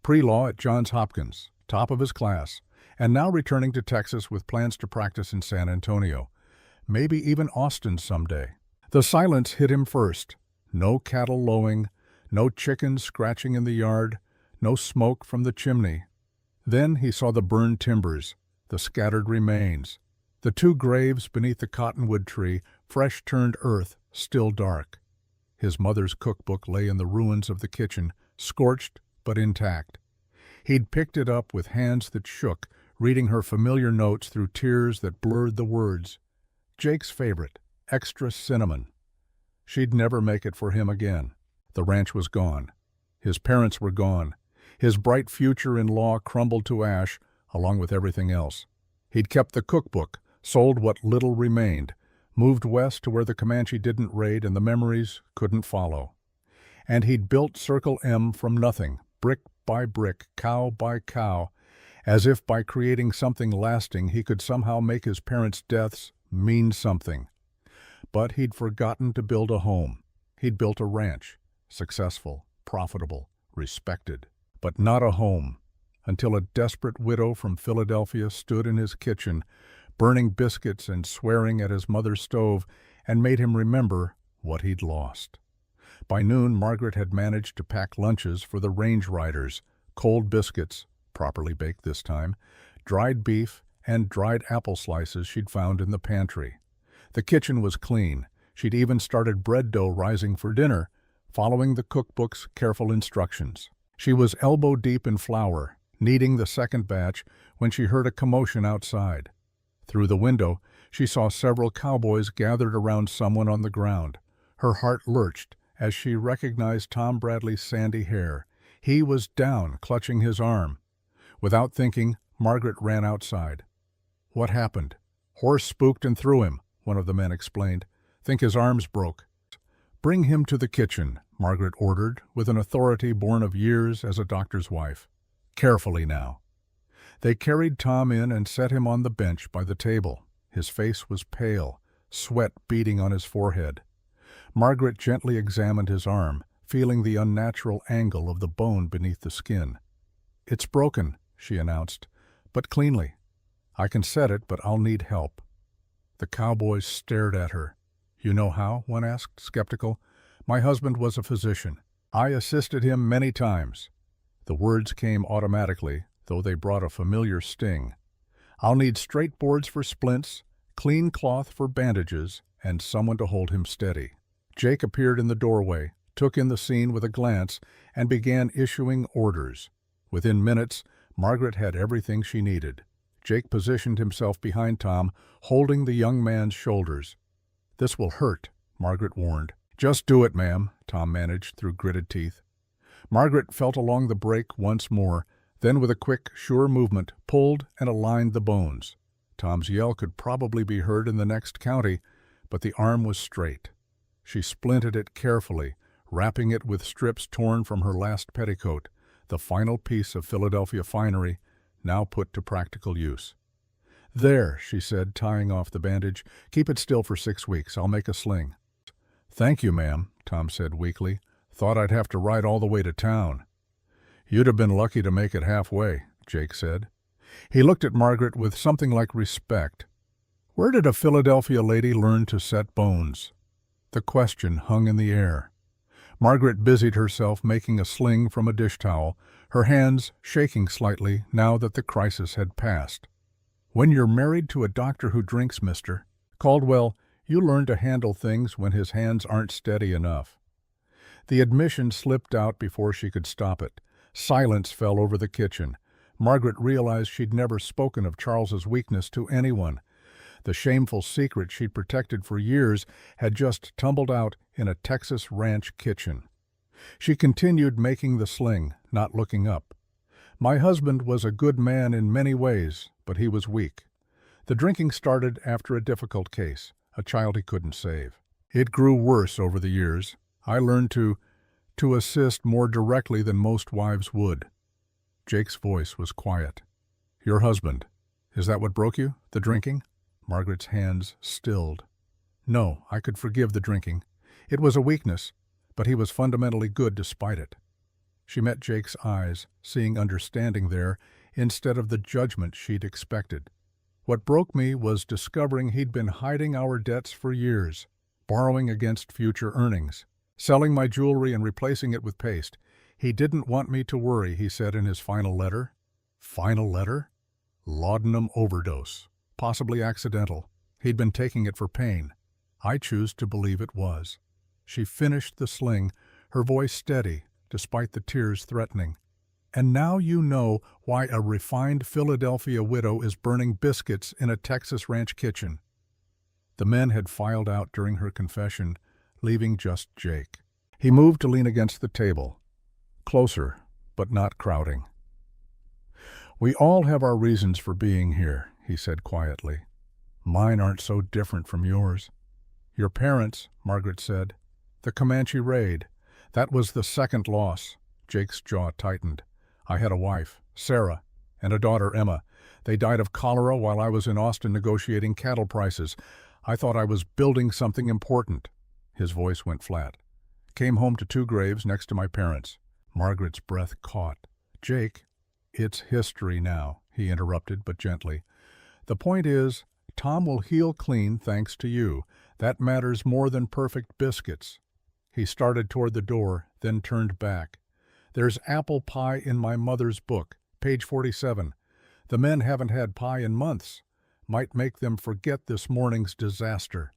Pre-law at Johns Hopkins, top of his class, and now returning to Texas with plans to practice in San Antonio. Maybe even Austin someday. The silence hit him first. No cattle lowing, no chickens scratching in the yard, no smoke from the chimney. Then he saw the burned timbers, the scattered remains, the 2 graves beneath the cottonwood tree, fresh-turned earth, still dark. His mother's cookbook lay in the ruins of the kitchen, scorched but intact. He'd picked it up with hands that shook, reading her familiar notes through tears that blurred the words. Jake's favorite, extra cinnamon. She'd never make it for him again. The ranch was gone. His parents were gone. His bright future in law crumbled to ash, along with everything else. He'd kept the cookbook, sold what little remained, moved west to where the Comanche didn't raid and the memories couldn't follow. And he'd built Circle M from nothing, brick by brick, cow by cow, as if by creating something lasting he could somehow make his parents' deaths mean something. But he'd forgotten to build a home. He'd built a ranch, successful, profitable, respected, but not a home, until a desperate widow from Philadelphia stood in his kitchen, burning biscuits and swearing at his mother's stove, and made him remember what he'd lost. By noon, Margaret had managed to pack lunches for the range riders, cold biscuits, properly baked this time, dried beef, and dried apple slices she'd found in the pantry. The kitchen was clean. She'd even started bread dough rising for dinner, following the cookbook's careful instructions. She was elbow-deep in flour, kneading the second batch, when she heard a commotion outside. Through the window, she saw several cowboys gathered around someone on the ground. Her heart lurched as she recognized Tom Bradley's sandy hair. He was down, clutching his arm. Without thinking, Margaret ran outside. "What happened?" "Horse spooked and threw him," one of the men explained. "Think his arms broke." "Bring him to the kitchen," Margaret ordered, with an authority born of years as a doctor's wife. "Carefully now." They carried Tom in and set him on the bench by the table. His face was pale, sweat beading on his forehead. Margaret gently examined his arm, feeling the unnatural angle of the bone beneath the skin. "It's broken," she announced, "but cleanly. I can set it, but I'll need help." The cowboys stared at her. "You know how?" one asked, skeptical. My husband was a physician. I assisted him many times." The words came automatically, though they brought a familiar sting. "I'll need straight boards for splints, clean cloth for bandages, and someone to hold him steady." Jake appeared in the doorway, took in the scene with a glance, and began issuing orders. Within minutes, Margaret had everything she needed. Jake positioned himself behind Tom, holding the young man's shoulders. "This will hurt," Margaret warned. "Just do it, ma'am," Tom managed through gritted teeth. Margaret felt along the break once more, then with a quick, sure movement, pulled and aligned the bones. Tom's yell could probably be heard in the next county, but the arm was straight. She splinted it carefully, wrapping it with strips torn from her last petticoat, the final piece of Philadelphia finery, now put to practical use. "There," she said, tying off the bandage. "Keep it still for 6 weeks. I'll make a sling." "Thank you, ma'am," Tom said weakly. "Thought I'd have to ride all the way to town." "You'd have been lucky to make it halfway," Jake said. He looked at Margaret with something like respect. Where did a Philadelphia lady learn to set bones? The question hung in the air. Margaret busied herself making a sling from a dish towel, her hands shaking slightly now that the crisis had passed. "When you're married to a doctor who drinks, Mr. Caldwell, you learn to handle things when his hands aren't steady enough." The admission slipped out before she could stop it. Silence fell over the kitchen. Margaret realized she'd never spoken of Charles's weakness to anyone. The shameful secret she'd protected for years had just tumbled out in a Texas ranch kitchen. She continued making the sling, not looking up. "My husband was a good man in many ways, but he was weak. The drinking started after a difficult case, a child he couldn't save. It grew worse over the years. I learned to assist more directly than most wives would." Jake's voice was quiet. "Your husband, is that what broke you, the drinking?" Margaret's hands stilled. "No, I could forgive the drinking. It was a weakness, but he was fundamentally good despite it." She met Jake's eyes, seeing understanding there instead of the judgment she'd expected. "What broke me was discovering he'd been hiding our debts for years, borrowing against future earnings, selling my jewelry and replacing it with paste. He didn't want me to worry," he said in his final letter. Final letter? Laudanum overdose. Possibly accidental. He'd been taking it for pain. I choose to believe it was. She finished the sling, her voice steady, despite the tears threatening. "And now you know why a refined Philadelphia widow is burning biscuits in a Texas ranch kitchen." The men had filed out during her confession, leaving just Jake. He moved to lean against the table. Closer, but not crowding. "We all have our reasons for being here," he said quietly. "Mine aren't so different from yours." "Your parents," Margaret said. "The Comanche raid. That was the second loss." Jake's jaw tightened. "I had a wife, Sarah, and a daughter, Emma. They died of cholera while I was in Austin negotiating cattle prices. I thought I was building something important." His voice went flat. "Came home to 2 graves next to my parents." Margaret's breath caught. "Jake, it's history now," he interrupted, but gently. "The point is, Tom will heal clean thanks to you. That matters more than perfect biscuits." He started toward the door, then turned back. "There's apple pie in my mother's book, page 47. The men haven't had pie in months. Might make them forget this morning's disaster."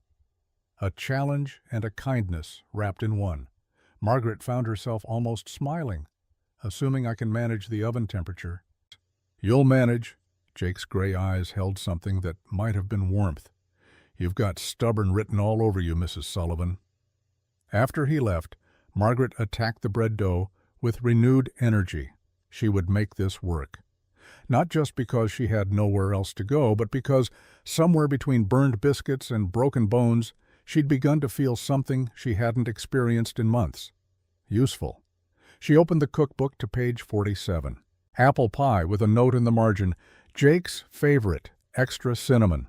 A challenge and a kindness wrapped in one. Margaret found herself almost smiling. "Assuming I can manage the oven temperature." "You'll manage." Jake's gray eyes held something that might have been warmth. "You've got stubborn written all over you, Mrs. Sullivan." After he left, Margaret attacked the bread dough with renewed energy. She would make this work. Not just because she had nowhere else to go, but because, somewhere between burned biscuits and broken bones, she'd begun to feel something she hadn't experienced in months. Useful. She opened the cookbook to page 47. Apple pie with a note in the margin, "Jake's favorite, extra cinnamon."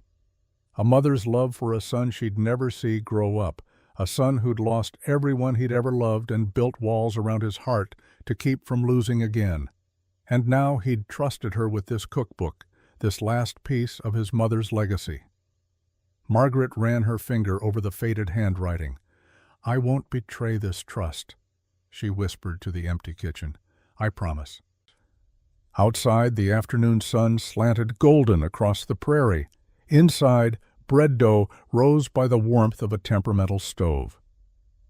A mother's love for a son she'd never see grow up, a son who'd lost everyone he'd ever loved and built walls around his heart to keep from losing again. And now he'd trusted her with this cookbook, this last piece of his mother's legacy. Margaret ran her finger over the faded handwriting. "I won't betray this trust," she whispered to the empty kitchen. "I promise." Outside, the afternoon sun slanted golden across the prairie. Inside, bread dough rose by the warmth of a temperamental stove.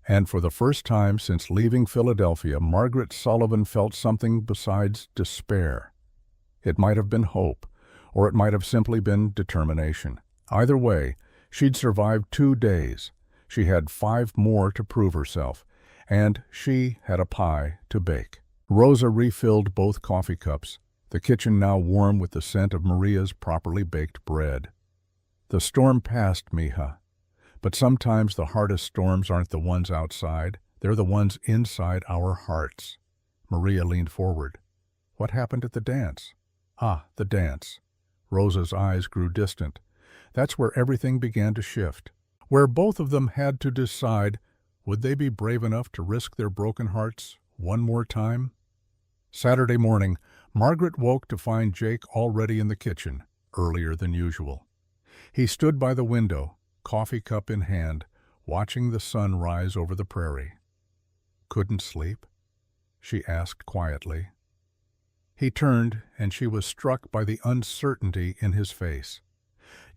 And for the first time since leaving Philadelphia, Margaret Sullivan felt something besides despair. It might have been hope, or it might have simply been determination. Either way, she'd survived 2 days. She had 5 more to prove herself, and she had a pie to bake. Rosa refilled both coffee cups, the kitchen now warm with the scent of Maria's properly baked bread. "The storm passed, mija. But sometimes the hardest storms aren't the ones outside, they're the ones inside our hearts." Maria leaned forward. "What happened at the dance?" "Ah, the dance." Rosa's eyes grew distant. That's where everything began to shift. Where both of them had to decide, would they be brave enough to risk their broken hearts one more time? Saturday morning, Margaret woke to find Jake already in the kitchen, earlier than usual. He stood by the window, coffee cup in hand, watching the sun rise over the prairie. "Couldn't sleep?" she asked quietly. He turned, and she was struck by the uncertainty in his face.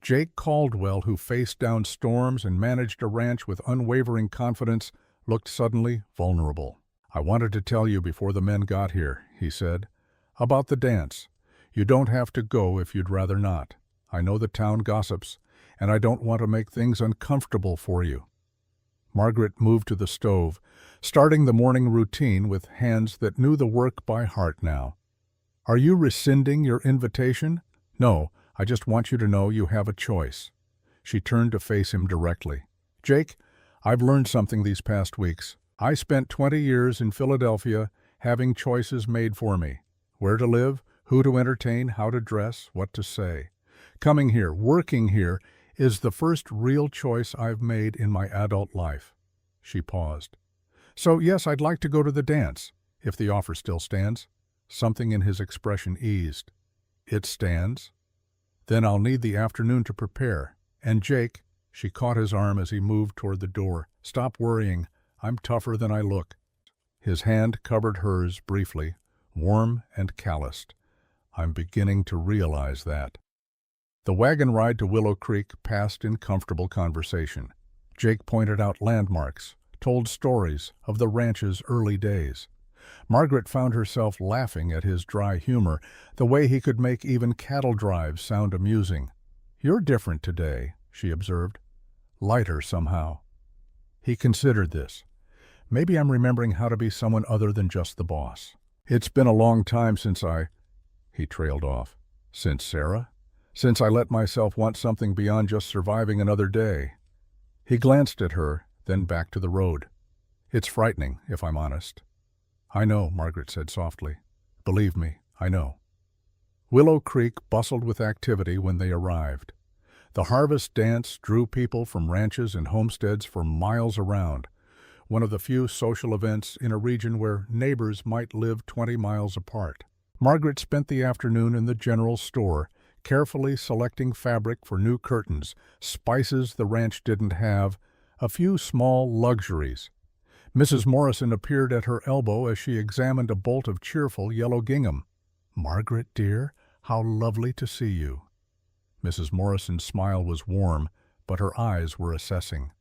Jake Caldwell, who faced down storms and managed a ranch with unwavering confidence, looked suddenly vulnerable. "I wanted to tell you before the men got here," he said, "about the dance. You don't have to go if you'd rather not. I know the town gossips, and I don't want to make things uncomfortable for you." Margaret moved to the stove, starting the morning routine with hands that knew the work by heart now. "Are you rescinding your invitation?" "No, I just want you to know you have a choice." She turned to face him directly. "Jake, I've learned something these past weeks. I spent 20 years in Philadelphia having choices made for me. Where to live, who to entertain, how to dress, what to say. Coming here, working here, is the first real choice I've made in my adult life." She paused. "So yes, I'd like to go to the dance, if the offer still stands." Something in his expression eased. "It stands? Then I'll need the afternoon to prepare. And Jake," she caught his arm as he moved toward the door, "stop worrying. I'm tougher than I look." His hand covered hers briefly, warm and calloused. "I'm beginning to realize that." The wagon ride to Willow Creek passed in comfortable conversation. Jake pointed out landmarks, told stories of the ranch's early days. Margaret found herself laughing at his dry humor, the way he could make even cattle drives sound amusing. "You're different today," she observed. "Lighter somehow." He considered this. "Maybe I'm remembering how to be someone other than just the boss." "It's been a long time since He trailed off. "Since Sarah? Since I let myself want something beyond just surviving another day." He glanced at her, then back to the road. "It's frightening, if I'm honest." "I know," Margaret said softly. "Believe me, I know." Willow Creek bustled with activity when they arrived. The harvest dance drew people from ranches and homesteads for miles around, one of the few social events in a region where neighbors might live 20 miles apart. Margaret spent the afternoon in the general store, carefully selecting fabric for new curtains, spices the ranch didn't have, a few small luxuries. Mrs. Morrison appeared at her elbow as she examined a bolt of cheerful yellow gingham. "Margaret, dear, how lovely to see you." Mrs. Morrison's smile was warm, but her eyes were assessing.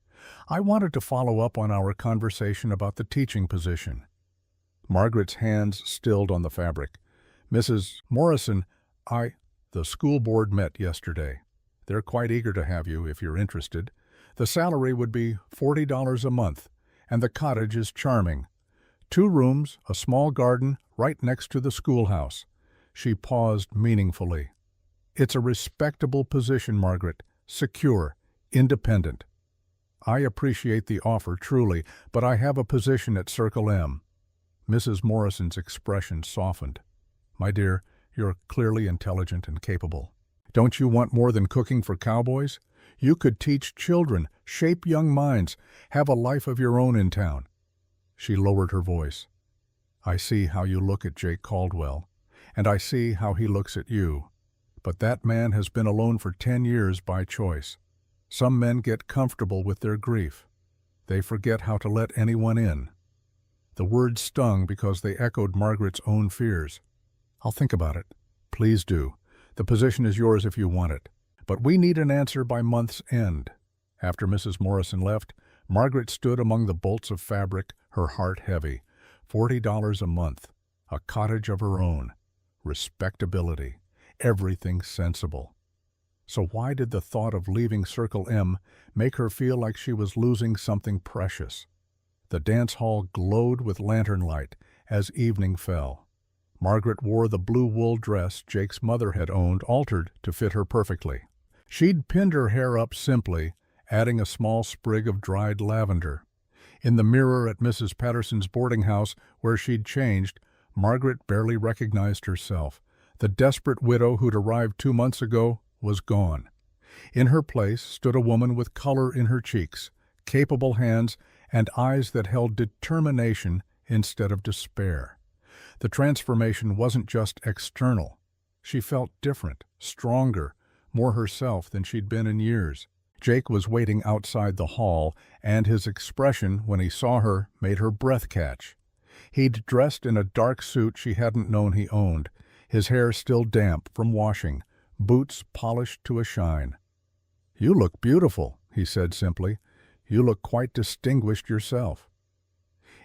"I wanted to follow up on our conversation about the teaching position." Margaret's hands stilled on the fabric. "Mrs. Morrison, the school board met yesterday. They're quite eager to have you if you're interested. The salary would be $40 a month, and the cottage is charming. 2 rooms, a small garden, right next to the schoolhouse." She paused meaningfully. "It's a respectable position, Margaret, secure, independent. I appreciate the offer, truly, but I have a position at Circle M." Mrs. Morrison's expression softened. "My dear, you're clearly intelligent and capable. Don't you want more than cooking for cowboys? You could teach children, shape young minds, have a life of your own in town." She lowered her voice. "I see how you look at Jake Caldwell, and I see how he looks at you. But that man has been alone for 10 years by choice. Some men get comfortable with their grief. They forget how to let anyone in. The words stung because they echoed Margaret's own fears. I'll think about it. Please do. The position is yours if you want it. But we need an answer by month's end. After Mrs. Morrison left, Margaret stood among the bolts of fabric, her heart heavy. $40 a month. A cottage of her own. Respectability. Everything sensible. So why did the thought of leaving Circle M make her feel like she was losing something precious? The dance hall glowed with lantern light as evening fell. Margaret wore the blue wool dress Jake's mother had owned, altered to fit her perfectly. She'd pinned her hair up simply, adding a small sprig of dried lavender. In the mirror at Mrs. Patterson's boarding house, where she'd changed, Margaret barely recognized herself. The desperate widow who'd arrived 2 months ago was gone. In her place stood a woman with color in her cheeks, capable hands, and eyes that held determination instead of despair. The transformation wasn't just external. She felt different, stronger, more herself than she'd been in years. Jake was waiting outside the hall, and his expression when he saw her made her breath catch. He'd dressed in a dark suit she hadn't known he owned, his hair still damp from washing, boots polished to a shine. "You look beautiful," he said simply. "You look quite distinguished yourself."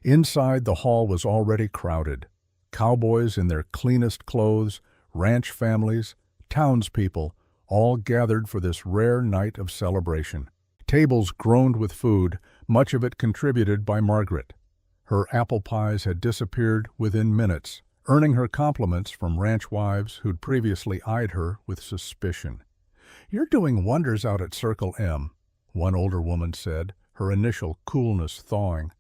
Inside, the hall was already crowded. Cowboys in their cleanest clothes, ranch families, townspeople, all gathered for this rare night of celebration. Tables groaned with food, much of it contributed by Margaret. Her apple pies had disappeared within minutes, earning her compliments from ranch wives who'd previously eyed her with suspicion. "You're doing wonders out at Circle M," one older woman said, her initial coolness thawing.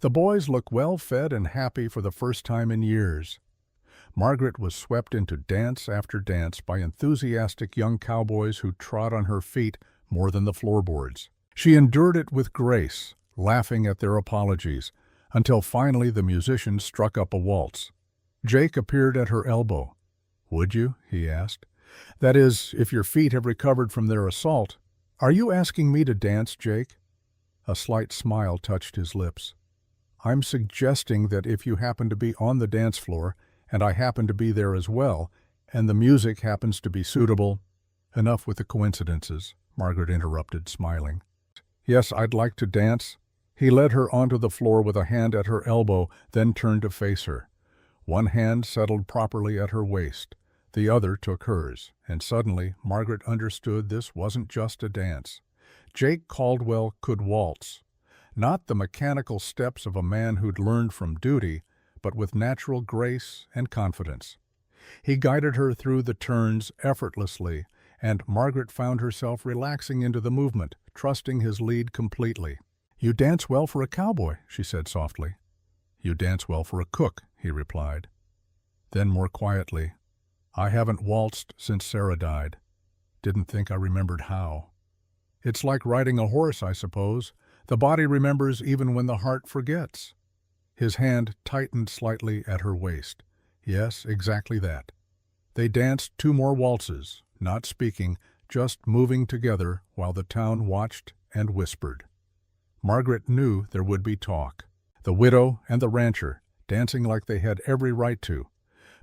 "The boys look well-fed and happy for the first time in years." Margaret was swept into dance after dance by enthusiastic young cowboys who trod on her feet more than the floorboards. She endured it with grace, laughing at their apologies, until finally the musicians struck up a waltz. Jake appeared at her elbow. "Would you?" he asked. "That is, if your feet have recovered from their assault." "Are you asking me to dance, Jake?" A slight smile touched his lips. "I'm suggesting that if you happen to be on the dance floor, and I happen to be there as well, and the music happens to be suitable—" "Enough with the coincidences," Margaret interrupted, smiling. "Yes, I'd like to dance." He led her onto the floor with a hand at her elbow, then turned to face her. One hand settled properly at her waist. The other took hers, and suddenly Margaret understood this wasn't just a dance. Jake Caldwell could waltz. Not the mechanical steps of a man who'd learned from duty, but with natural grace and confidence. He guided her through the turns effortlessly, and Margaret found herself relaxing into the movement, trusting his lead completely. "You dance well for a cowboy," she said softly. "You dance well for a cook," he replied. Then more quietly, "I haven't waltzed since Sarah died. Didn't think I remembered how." "It's like riding a horse, I suppose. The body remembers even when the heart forgets." His hand tightened slightly at her waist. "Yes, exactly that." They danced 2 more waltzes, not speaking, just moving together while the town watched and whispered. Margaret knew there would be talk. The widow and the rancher, dancing like they had every right to.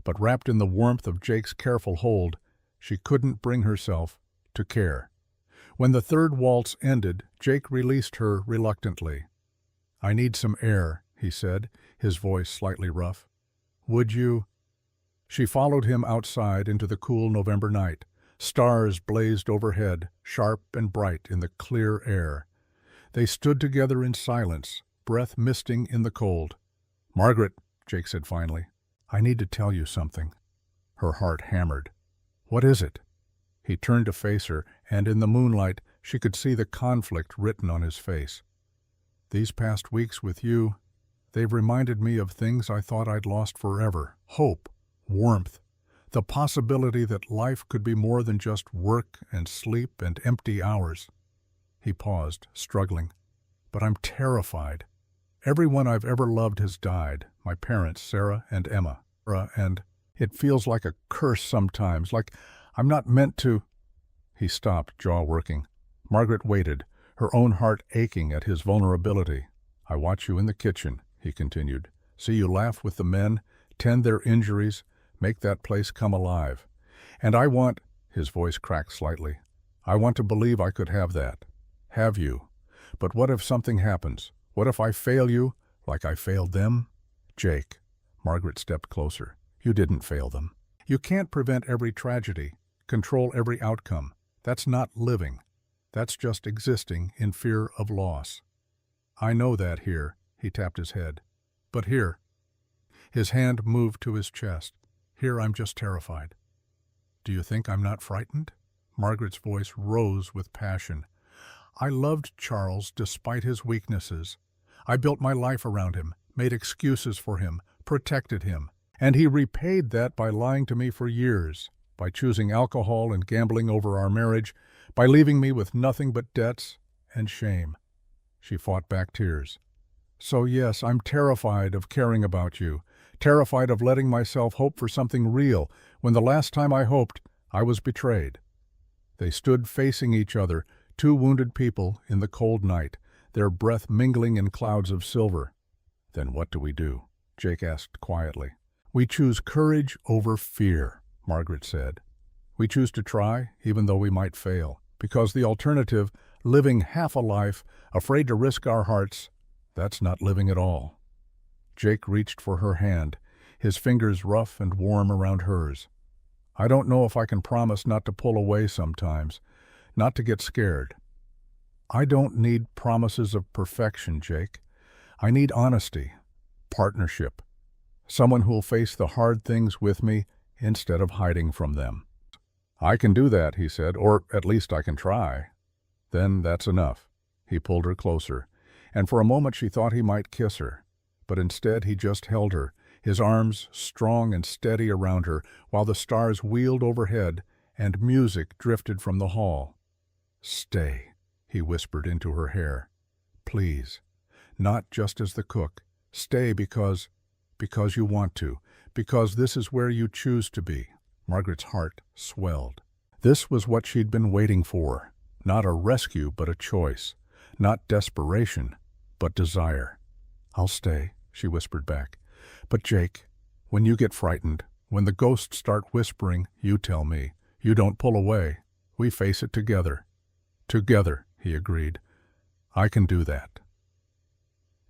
But wrapped in the warmth of Jake's careful hold, she couldn't bring herself to care. When the 3rd waltz ended, Jake released her reluctantly. "I need some air," he said, his voice slightly rough. "Would you—" She followed him outside into the cool November night. Stars blazed overhead, sharp and bright in the clear air. They stood together in silence, breath misting in the cold. "Margaret," Jake said finally, "I need to tell you something." Her heart hammered. "What is it?" He turned to face her, and in the moonlight she could see the conflict written on his face. "These past weeks with you, they've reminded me of things I thought I'd lost forever. Hope, warmth, the possibility that life could be more than just work and sleep and empty hours." He paused, struggling. "But I'm terrified. Everyone I've ever loved has died, my parents, Sarah and Emma. And it feels like a curse sometimes, like I'm not meant to—" He stopped, jaw working. Margaret waited, her own heart aching at his vulnerability. "I watch you in the kitchen," he continued. "See you laugh with the men, tend their injuries, make that place come alive. And I want," his voice cracked slightly, "I want to believe I could have that. Have you. But what if something happens? What if I fail you, like I failed them?" "Jake," Margaret stepped closer, "you didn't fail them. You can't prevent every tragedy, control every outcome. That's not living. That's just existing in fear of loss. I know that here," he tapped his head. "But here." His hand moved to his chest. "Here I'm just terrified." "Do you think I'm not frightened?" Margaret's voice rose with passion. "I loved Charles despite his weaknesses. I built my life around him, made excuses for him, protected him. And he repaid that by lying to me for years, by choosing alcohol and gambling over our marriage, by leaving me with nothing but debts and shame." She fought back tears. "So yes, I'm terrified of caring about you, terrified of letting myself hope for something real, when the last time I hoped, I was betrayed." They stood facing each other, two wounded people in the cold night, their breath mingling in clouds of silver. "Then what do we do?" Jake asked quietly. "We choose courage over fear," Margaret said. "We choose to try, even though we might fail, because the alternative, living half a life, afraid to risk our hearts, that's not living at all." Jake reached for her hand, his fingers rough and warm around hers. "I don't know if I can promise not to pull away sometimes, not to get scared. I don't need promises of perfection, Jake. I need honesty, partnership, someone who'll face the hard things with me instead of hiding from them." "I can do that," he said, "or at least I can try." "Then that's enough." He pulled her closer, and for a moment she thought he might kiss her. But instead he just held her, his arms strong and steady around her, while the stars wheeled overhead and music drifted from the hall. "Stay," he whispered into her hair. "Please. Not just as the cook. Stay because you want to, because this is where you choose to be." Margaret's heart swelled. This was what she'd been waiting for. Not a rescue, but a choice. Not desperation, but desire. "I'll stay," she whispered back. "But Jake, when you get frightened, when the ghosts start whispering, you tell me. You don't pull away. We face it together." "Together," he agreed. "I can do that."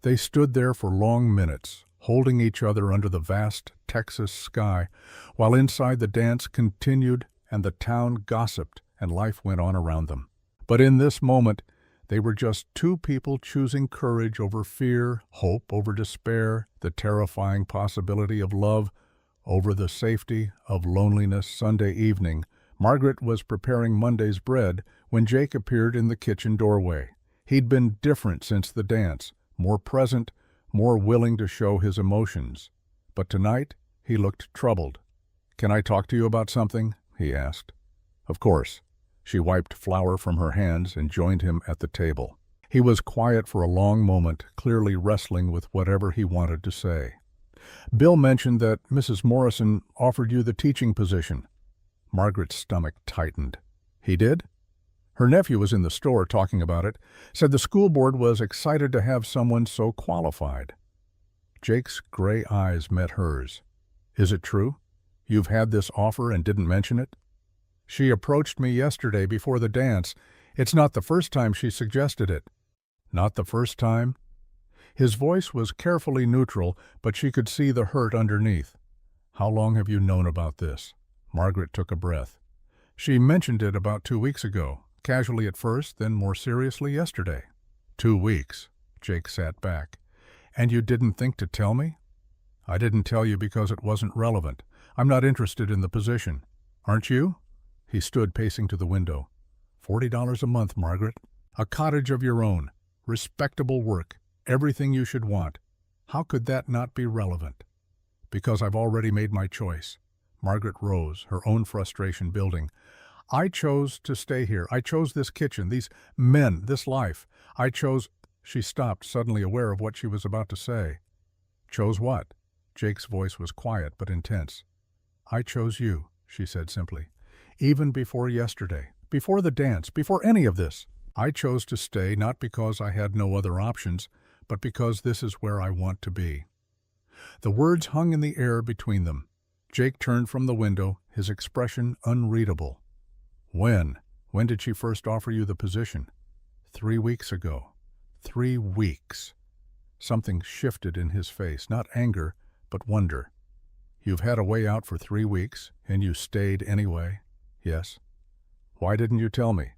They stood there for long minutes, holding each other under the vast Texas sky, while inside the dance continued and the town gossiped and life went on around them. But in this moment, they were just two people choosing courage over fear, hope over despair, the terrifying possibility of love over the safety of loneliness. Sunday evening, Margaret was preparing Monday's bread when Jake appeared in the kitchen doorway. He'd been different since the dance, more present, more willing to show his emotions. But tonight, he looked troubled. "Can I talk to you about something?" he asked. "Of course." She wiped flour from her hands and joined him at the table. He was quiet for a long moment, clearly wrestling with whatever he wanted to say. "Bill mentioned that Mrs. Morrison offered you the teaching position." Margaret's stomach tightened. "He did?" "Her nephew was in the store talking about it, said the school board was excited to have someone so qualified." Jake's gray eyes met hers. "Is it true? You've had this offer and didn't mention it?" "She approached me yesterday before the dance. It's not the first time she suggested it." "Not the first time?" His voice was carefully neutral, but she could see the hurt underneath. "How long have you known about this?" Margaret took a breath. "She mentioned it about 2 weeks ago. Casually at first, then more seriously yesterday." 2 weeks. Jake sat back. "And you didn't think to tell me?" "I didn't tell you because it wasn't relevant. I'm not interested in the position. Aren't you?" He stood pacing to the window. $40 a month, Margaret. A cottage of your own. Respectable work. Everything you should want. How could that not be relevant?" "Because I've already made my choice." Margaret rose, her own frustration building. "I chose to stay here. I chose this kitchen, these men, this life. I chose—" She stopped, suddenly aware of what she was about to say. "Chose what?" Jake's voice was quiet but intense. "I chose you," she said simply. "Even before yesterday, before the dance, before any of this. I chose to stay not because I had no other options, but because this is where I want to be." The words hung in the air between them. Jake turned from the window, his expression unreadable. "When? When did she first offer you the position?" 3 weeks ago." 3 weeks. Something shifted in his face, not anger, but wonder. "You've had a way out for 3 weeks, and you stayed anyway?" "Yes." "Why didn't you tell me?"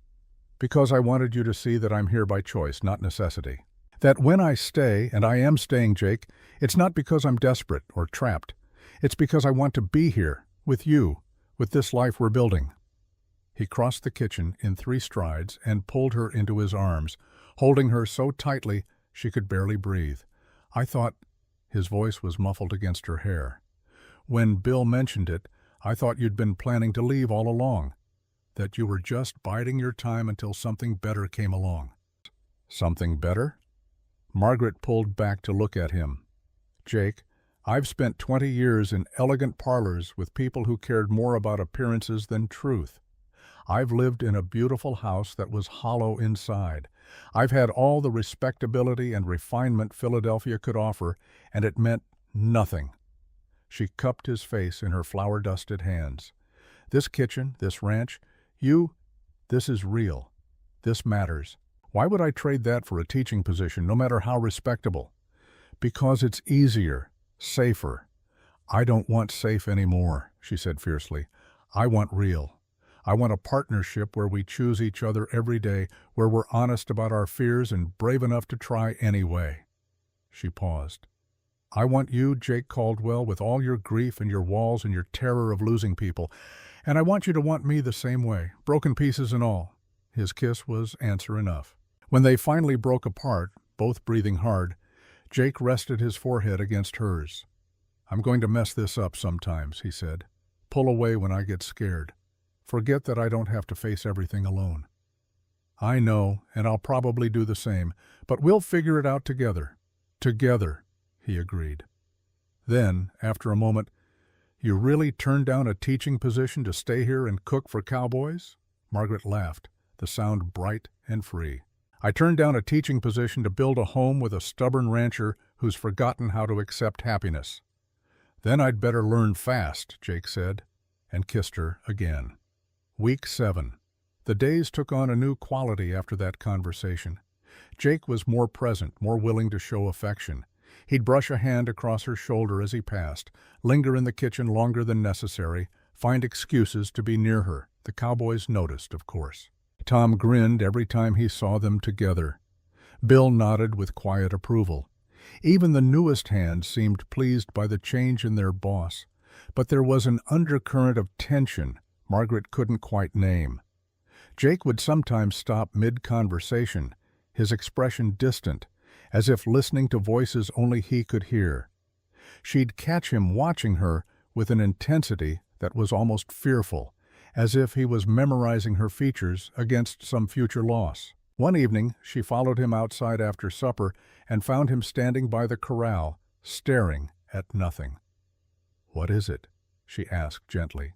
"Because I wanted you to see that I'm here by choice, not necessity. That when I stay, and I am staying, Jake, it's not because I'm desperate or trapped. It's because I want to be here, with you, with this life we're building." He crossed the kitchen in 3 strides and pulled her into his arms, holding her so tightly she could barely breathe. "I thought—" His voice was muffled against her hair. "When Bill mentioned it, I thought you'd been planning to leave all along. That you were just biding your time until something better came along." "Something better?" Margaret pulled back to look at him. "Jake, I've spent 20 years in elegant parlors with people who cared more about appearances than truth. I've lived in a beautiful house that was hollow inside. I've had all the respectability and refinement Philadelphia could offer, and it meant nothing." She cupped his face in her flour-dusted hands. "This kitchen, this ranch, this is real. This matters. Why would I trade that for a teaching position, no matter how respectable?" "Because it's easier, safer." "I don't want safe anymore," she said fiercely. "I want real. I want a partnership where we choose each other every day, where we're honest about our fears and brave enough to try anyway." She paused. "I want you, Jake Caldwell, with all your grief and your walls and your terror of losing people. And I want you to want me the same way, broken pieces and all." His kiss was answer enough. When they finally broke apart, both breathing hard, Jake rested his forehead against hers. "I'm going to mess this up sometimes," he said. "Pull away when I get scared. Forget that I don't have to face everything alone." "I know, and I'll probably do the same, but we'll figure it out together." "Together," he agreed. Then, after a moment, "You really turned down a teaching position to stay here and cook for cowboys?" Margaret laughed, the sound bright and free. "I turned down a teaching position to build a home with a stubborn rancher who's forgotten how to accept happiness." "Then I'd better learn fast," Jake said, and kissed her again. Week 7. The days took on a new quality after that conversation. Jake was more present, more willing to show affection. He'd brush a hand across her shoulder as he passed, linger in the kitchen longer than necessary, find excuses to be near her. The cowboys noticed, of course. Tom grinned every time he saw them together. Bill nodded with quiet approval. Even the newest hands seemed pleased by the change in their boss. But there was an undercurrent of tension Margaret couldn't quite name. Jake would sometimes stop mid-conversation, his expression distant, as if listening to voices only he could hear. She'd catch him watching her with an intensity that was almost fearful, as if he was memorizing her features against some future loss. One evening, she followed him outside after supper and found him standing by the corral, staring at nothing. "What is it?" she asked gently.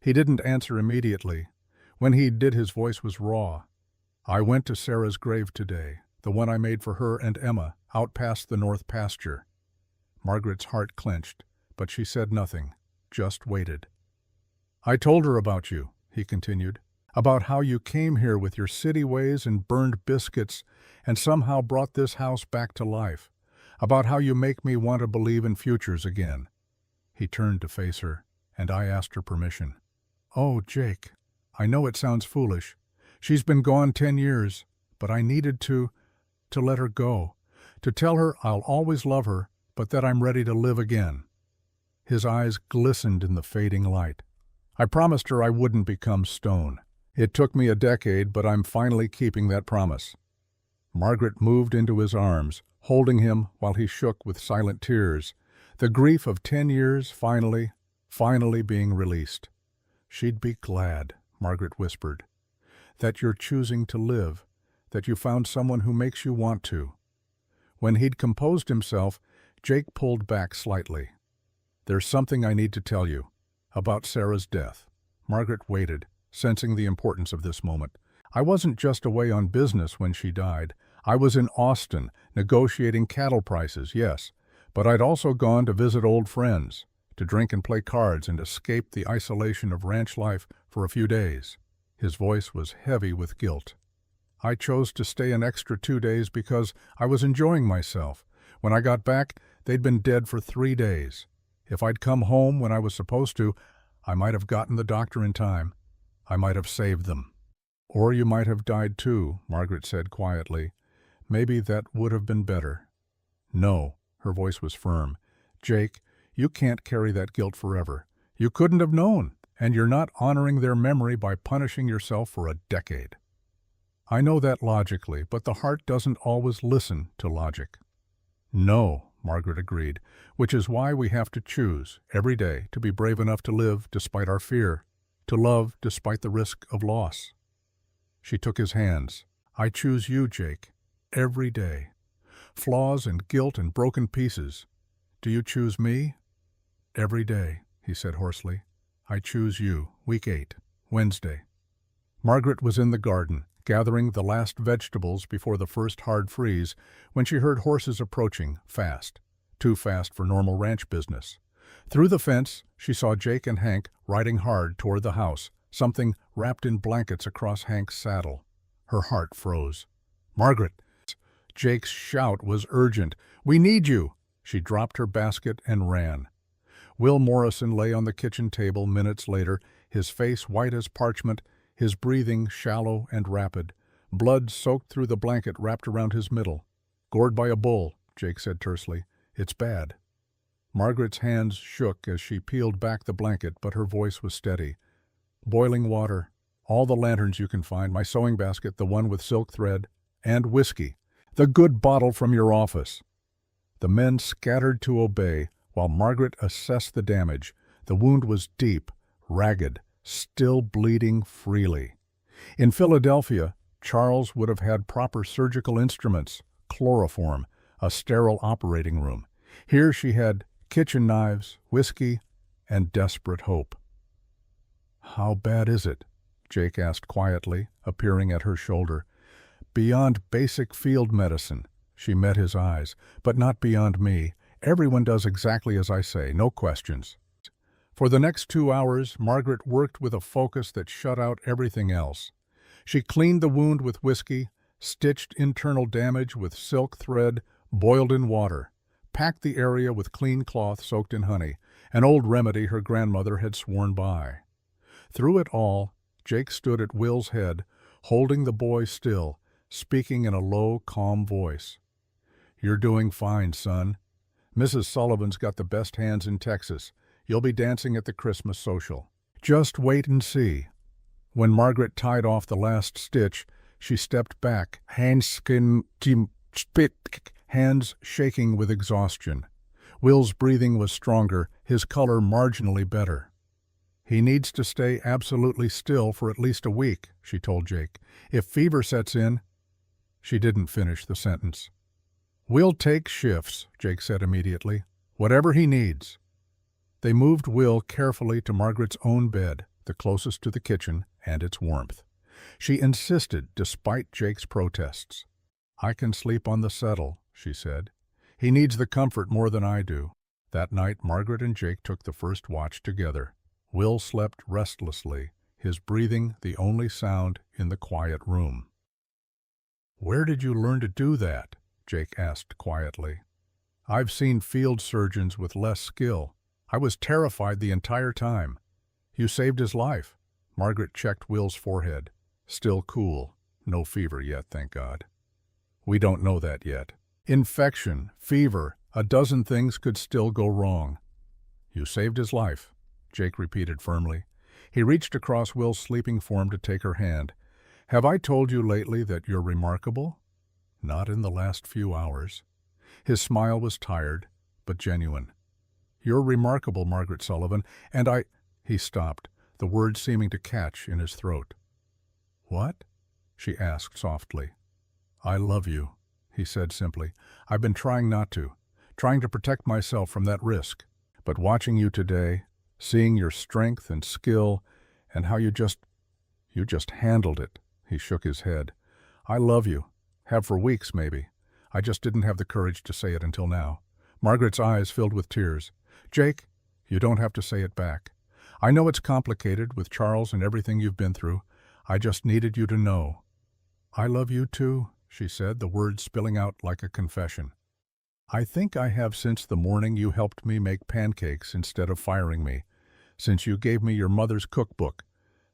He didn't answer immediately. When he did, his voice was raw. "I went to Sarah's grave today, the one I made for her and Emma, out past the north pasture." Margaret's heart clenched, but she said nothing, just waited. "I told her about you," he continued, "about how you came here with your city ways and burned biscuits and somehow brought this house back to life, about how you make me want to believe in futures again." He turned to face her, and I asked her permission. "Oh, Jake, I know it sounds foolish. She's been gone 10 years, but I needed to let her go, to tell her I'll always love her, but that I'm ready to live again." His eyes glistened in the fading light. "I promised her I wouldn't become stone. It took me a decade, but I'm finally keeping that promise." Margaret moved into his arms, holding him while he shook with silent tears, the grief of 10 years finally being released. "She'd be glad," Margaret whispered, "that you're choosing to live, that you found someone who makes you want to." When he'd composed himself, Jake pulled back slightly. "There's something I need to tell you, about Sarah's death." Margaret waited, sensing the importance of this moment. I wasn't just away on business when she died. I was in Austin, negotiating cattle prices, yes, but I'd also gone to visit old friends, to drink and play cards and escape the isolation of ranch life for a few days." His voice was heavy with guilt. "I chose to stay an extra 2 days because I was enjoying myself. When I got back, they'd been dead for 3 days. If I'd come home when I was supposed to, I might have gotten the doctor in time. I might have saved them." "Or you might have died too," Margaret said quietly. "Maybe that would have been better." "No," her voice was firm. "Jake, you can't carry that guilt forever. You couldn't have known, and you're not honoring their memory by punishing yourself for a decade." "I know that logically, but the heart doesn't always listen to logic." "No," Margaret agreed, "which is why we have to choose, every day, to be brave enough to live despite our fear, to love despite the risk of loss." She took his hands. "I choose you, Jake, every day. Flaws and guilt and broken pieces. Do you choose me?" "Every day," he said hoarsely. "I choose you, week 8, Wednesday." Margaret was in the garden, gathering the last vegetables before the first hard freeze, when she heard horses approaching, fast. Too fast for normal ranch business. Through the fence, she saw Jake and Hank riding hard toward the house, something wrapped in blankets across Hank's saddle. Her heart froze. "Margaret!" Jake's shout was urgent. "We need you!" She dropped her basket and ran. Will Morrison lay on the kitchen table minutes later, his face white as parchment, his breathing shallow and rapid. Blood soaked through the blanket wrapped around his middle. "Gored by a bull," Jake said tersely. "It's bad." Margaret's hands shook as she peeled back the blanket, but her voice was steady. "Boiling water, all the lanterns you can find, my sewing basket, the one with silk thread, and whiskey. The good bottle from your office." The men scattered to obey, while Margaret assessed the damage. The wound was deep, ragged, still bleeding freely. In Philadelphia, Charles would have had proper surgical instruments, chloroform, a sterile operating room. Here she had kitchen knives, whiskey, and desperate hope. "How bad is it?" Jake asked quietly, appearing at her shoulder. "Beyond basic field medicine." She met his eyes. "But not beyond me. Everyone does exactly as I say, no questions." For the next 2 hours, Margaret worked with a focus that shut out everything else. She cleaned the wound with whiskey, stitched internal damage with silk thread boiled in water, packed the area with clean cloth soaked in honey, an old remedy her grandmother had sworn by. Through it all, Jake stood at Will's head, holding the boy still, speaking in a low, calm voice. "You're doing fine, son. Mrs. Sullivan's got the best hands in Texas. You'll be dancing at the Christmas social. Just wait and see." When Margaret tied off the last stitch, she stepped back, hands shaking with exhaustion. Will's breathing was stronger, his color marginally better. "He needs to stay absolutely still for at least a week," she told Jake. "If fever sets in—" She didn't finish the sentence. "We'll take shifts," Jake said immediately. "Whatever he needs." They moved Will carefully to Margaret's own bed, the closest to the kitchen and its warmth. She insisted, despite Jake's protests. "I can sleep on the settle," she said. "He needs the comfort more than I do." That night, Margaret and Jake took the first watch together. Will slept restlessly, his breathing the only sound in the quiet room. "Where did you learn to do that?" Jake asked quietly. "I've seen field surgeons with less skill. I was terrified the entire time." "You saved his life." Margaret checked Will's forehead. Still cool. No fever yet, thank God. "We don't know that yet. Infection, fever, a dozen things could still go wrong." "You saved his life," Jake repeated firmly. He reached across Will's sleeping form to take her hand. "Have I told you lately that you're remarkable?" "Not in the last few hours." His smile was tired, but genuine. "You're remarkable, Margaret Sullivan, and I—" He stopped, the words seeming to catch in his throat. "What?" she asked softly. "I love you," he said simply. "I've been trying not to, trying to protect myself from that risk. But watching you today, seeing your strength and skill, and how you just handled it," He shook his head. "I love you. Have for weeks, maybe. I just didn't have the courage to say it until now." Margaret's eyes filled with tears. "Jake, you don't have to say it back. I know it's complicated with Charles and everything you've been through. I just needed you to know." "I love you too," she said, the words spilling out like a confession. "I think I have since the morning you helped me make pancakes instead of firing me, since you gave me your mother's cookbook,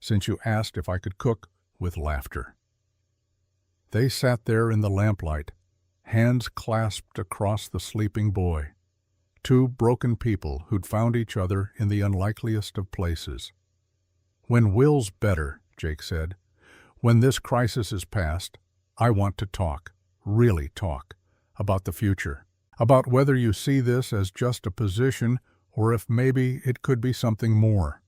since you asked if I could cook with laughter." They sat there in the lamplight, hands clasped across the sleeping boy. Two broken people who'd found each other in the unlikeliest of places. "When Will's better," Jake said, "when this crisis is past, I want to talk, really talk, about the future, about whether you see this as just a position or if maybe it could be something more."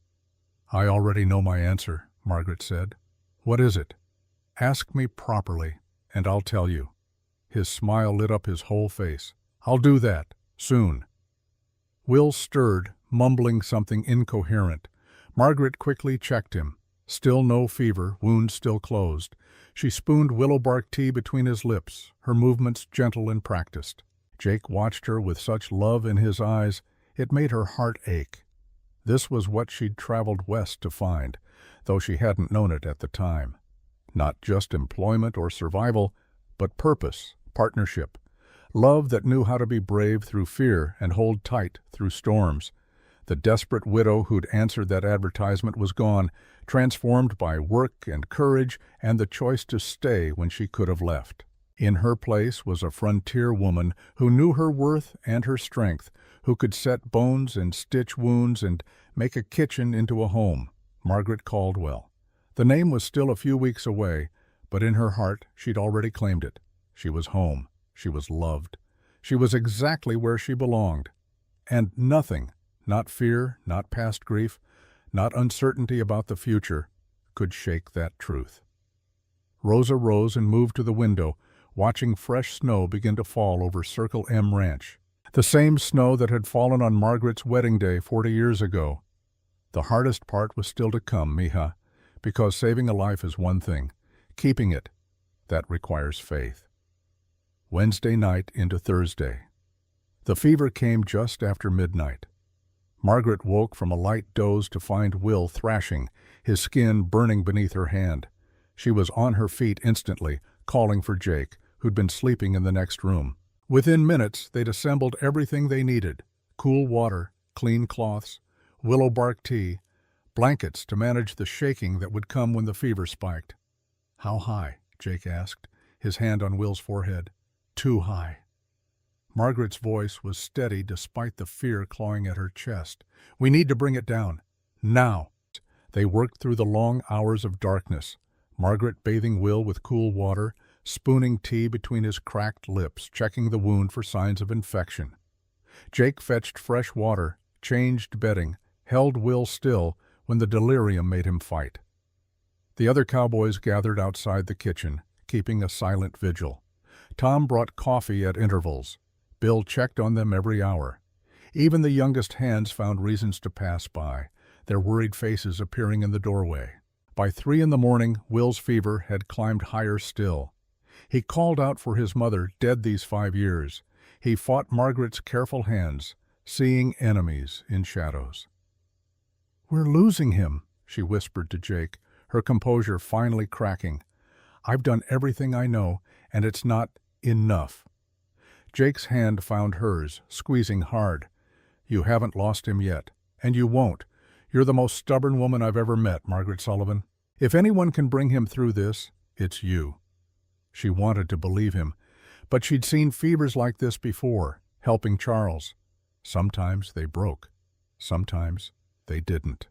"I already know my answer," Margaret said. "What is it? Ask me properly, and I'll tell you." His smile lit up his whole face. "I'll do that, soon." Will stirred, mumbling something incoherent. Margaret quickly checked him. Still no fever, wound still closed. She spooned willow bark tea between his lips, her movements gentle and practiced. Jake watched her with such love in his eyes, it made her heart ache. This was what she'd traveled west to find, though she hadn't known it at the time. Not just employment or survival, but purpose, partnership, love that knew how to be brave through fear and hold tight through storms. The desperate widow who'd answered that advertisement was gone, transformed by work and courage and the choice to stay when she could have left. In her place was a frontier woman who knew her worth and her strength, who could set bones and stitch wounds and make a kitchen into a home. Margaret Caldwell. The name was still a few weeks away, but in her heart she'd already claimed it. She was home. She was loved. She was exactly where she belonged. And nothing, not fear, not past grief, not uncertainty about the future, could shake that truth. Rosa rose and moved to the window, watching fresh snow begin to fall over Circle M Ranch. The same snow that had fallen on Margaret's wedding day 40 years ago. The hardest part was still to come, mija, because saving a life is one thing. Keeping it, that requires faith. Wednesday night into Thursday. The fever came just after midnight. Margaret woke from a light doze to find Will thrashing, his skin burning beneath her hand. She was on her feet instantly, calling for Jake, who'd been sleeping in the next room. Within minutes, they'd assembled everything they needed: cool water, clean cloths, willow bark tea, blankets to manage the shaking that would come when the fever spiked. "How high?" Jake asked, his hand on Will's forehead. "Too high." Margaret's voice was steady despite the fear clawing at her chest. "We need to bring it down. Now." They worked through the long hours of darkness, Margaret bathing Will with cool water, spooning tea between his cracked lips, checking the wound for signs of infection. Jake fetched fresh water, changed bedding, held Will still when the delirium made him fight. The other cowboys gathered outside the kitchen, keeping a silent vigil. Tom brought coffee at intervals. Bill checked on them every hour. Even the youngest hands found reasons to pass by, their worried faces appearing in the doorway. By 3 a.m, Will's fever had climbed higher still. He called out for his mother, dead these 5 years. He fought Margaret's careful hands, seeing enemies in shadows. "We're losing him," she whispered to Jake, her composure finally cracking. "I've done everything I know, and it's not enough." Jake's hand found hers, squeezing hard. "You haven't lost him yet, and you won't. You're the most stubborn woman I've ever met, Margaret Sullivan. If anyone can bring him through this, it's you." She wanted to believe him, but she'd seen fevers like this before, helping Charles. Sometimes they broke. Sometimes they didn't.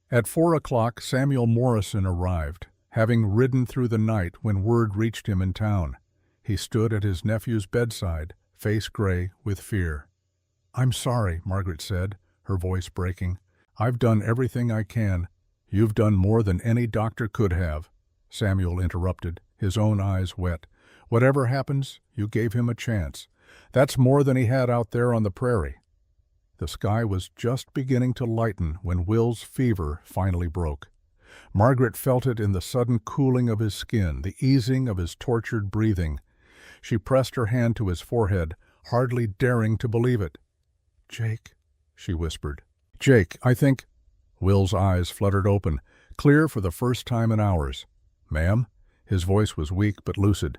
At 4 o'clock, Samuel Morrison arrived, having ridden through the night when word reached him in town. He stood at his nephew's bedside, face gray with fear. "I'm sorry," Margaret said, her voice breaking. "I've done everything I can." "You've done more than any doctor could have," Samuel interrupted, his own eyes wet. "Whatever happens, you gave him a chance. That's more than he had out there on the prairie." The sky was just beginning to lighten when Will's fever finally broke. Margaret felt it in the sudden cooling of his skin, the easing of his tortured breathing. She pressed her hand to his forehead, hardly daring to believe it. "Jake," she whispered. "Jake, I think—" Will's eyes fluttered open, clear for the first time in hours. "Ma'am?" His voice was weak but lucid.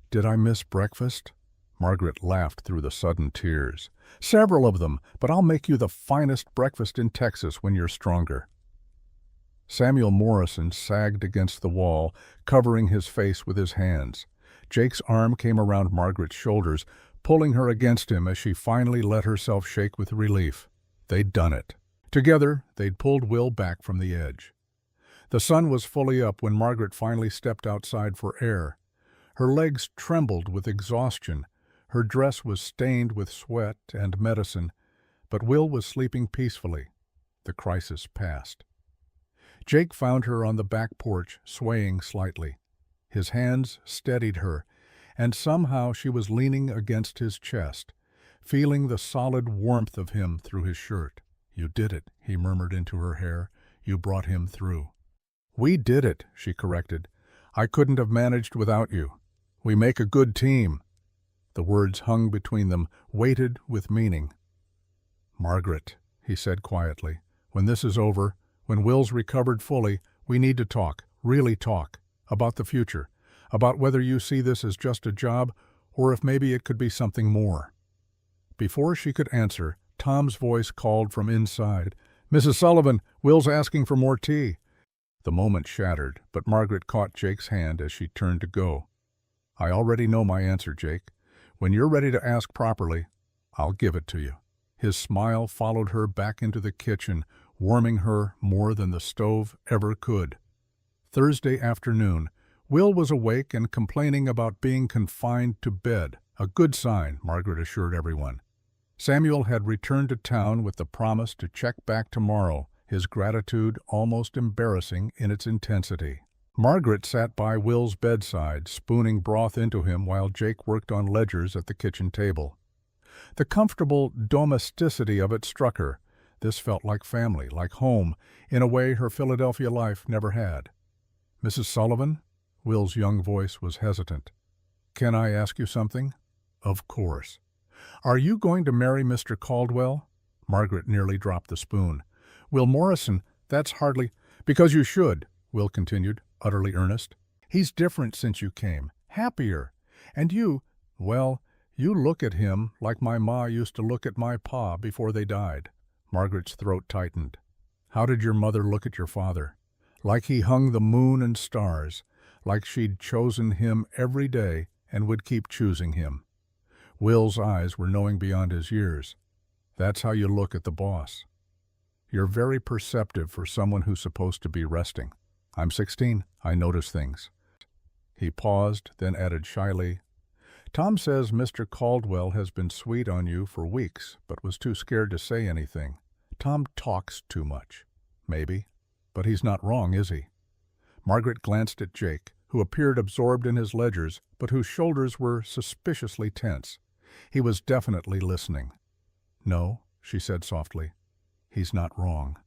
"Did I miss breakfast?" Margaret laughed through the sudden tears. "Several of them, but I'll make you the finest breakfast in Texas when you're stronger." Samuel Morrison sagged against the wall, covering his face with his hands. Jake's arm came around Margaret's shoulders, pulling her against him as she finally let herself shake with relief. They'd done it. Together, they'd pulled Will back from the edge. The sun was fully up when Margaret finally stepped outside for air. Her legs trembled with exhaustion. Her dress was stained with sweat and medicine, but Will was sleeping peacefully. The crisis passed. Jake found her on the back porch, swaying slightly. His hands steadied her, and somehow she was leaning against his chest, feeling the solid warmth of him through his shirt. "You did it," he murmured into her hair. "You brought him through." "We did it," she corrected. "I couldn't have managed without you. We make a good team." The words hung between them, weighted with meaning. "Margaret," he said quietly, "when this is over, when Will's recovered fully, we need to talk, really talk, about the future, about whether you see this as just a job or if maybe it could be something more." Before she could answer, Tom's voice called from inside, "Mrs. Sullivan, Will's asking for more tea." The moment shattered, but Margaret caught Jake's hand as she turned to go. "I already know my answer, Jake. When you're ready to ask properly, I'll give it to you." His smile followed her back into the kitchen, warming her more than the stove ever could. Thursday afternoon, Will was awake and complaining about being confined to bed. A good sign, Margaret assured everyone. Samuel had returned to town with the promise to check back tomorrow, his gratitude almost embarrassing in its intensity. Margaret sat by Will's bedside, spooning broth into him while Jake worked on ledgers at the kitchen table. The comfortable domesticity of it struck her. This felt like family, like home, in a way her Philadelphia life never had. "Mrs. Sullivan?" Will's young voice was hesitant. "Can I ask you something?" "Of course." "Are you going to marry Mr. Caldwell?" Margaret nearly dropped the spoon. "Will Morrison, that's hardly—" "Because you should," Will continued, utterly earnest. "He's different since you came, happier. And you, well, you look at him like my ma used to look at my pa before they died." Margaret's throat tightened. "How did your mother look at your father?" "Like he hung the moon and stars, like she'd chosen him every day and would keep choosing him." Will's eyes were knowing beyond his years. "That's how you look at the boss. You're very perceptive for someone who's supposed to be resting. I'm 16. I notice things." He paused, then added shyly, "Tom says Mr. Caldwell has been sweet on you for weeks, but was too scared to say anything. Tom talks too much." "Maybe. But he's not wrong, is he?" Margaret glanced at Jake, who appeared absorbed in his ledgers, but whose shoulders were suspiciously tense. He was definitely listening. "No," she said softly. "He's not wrong."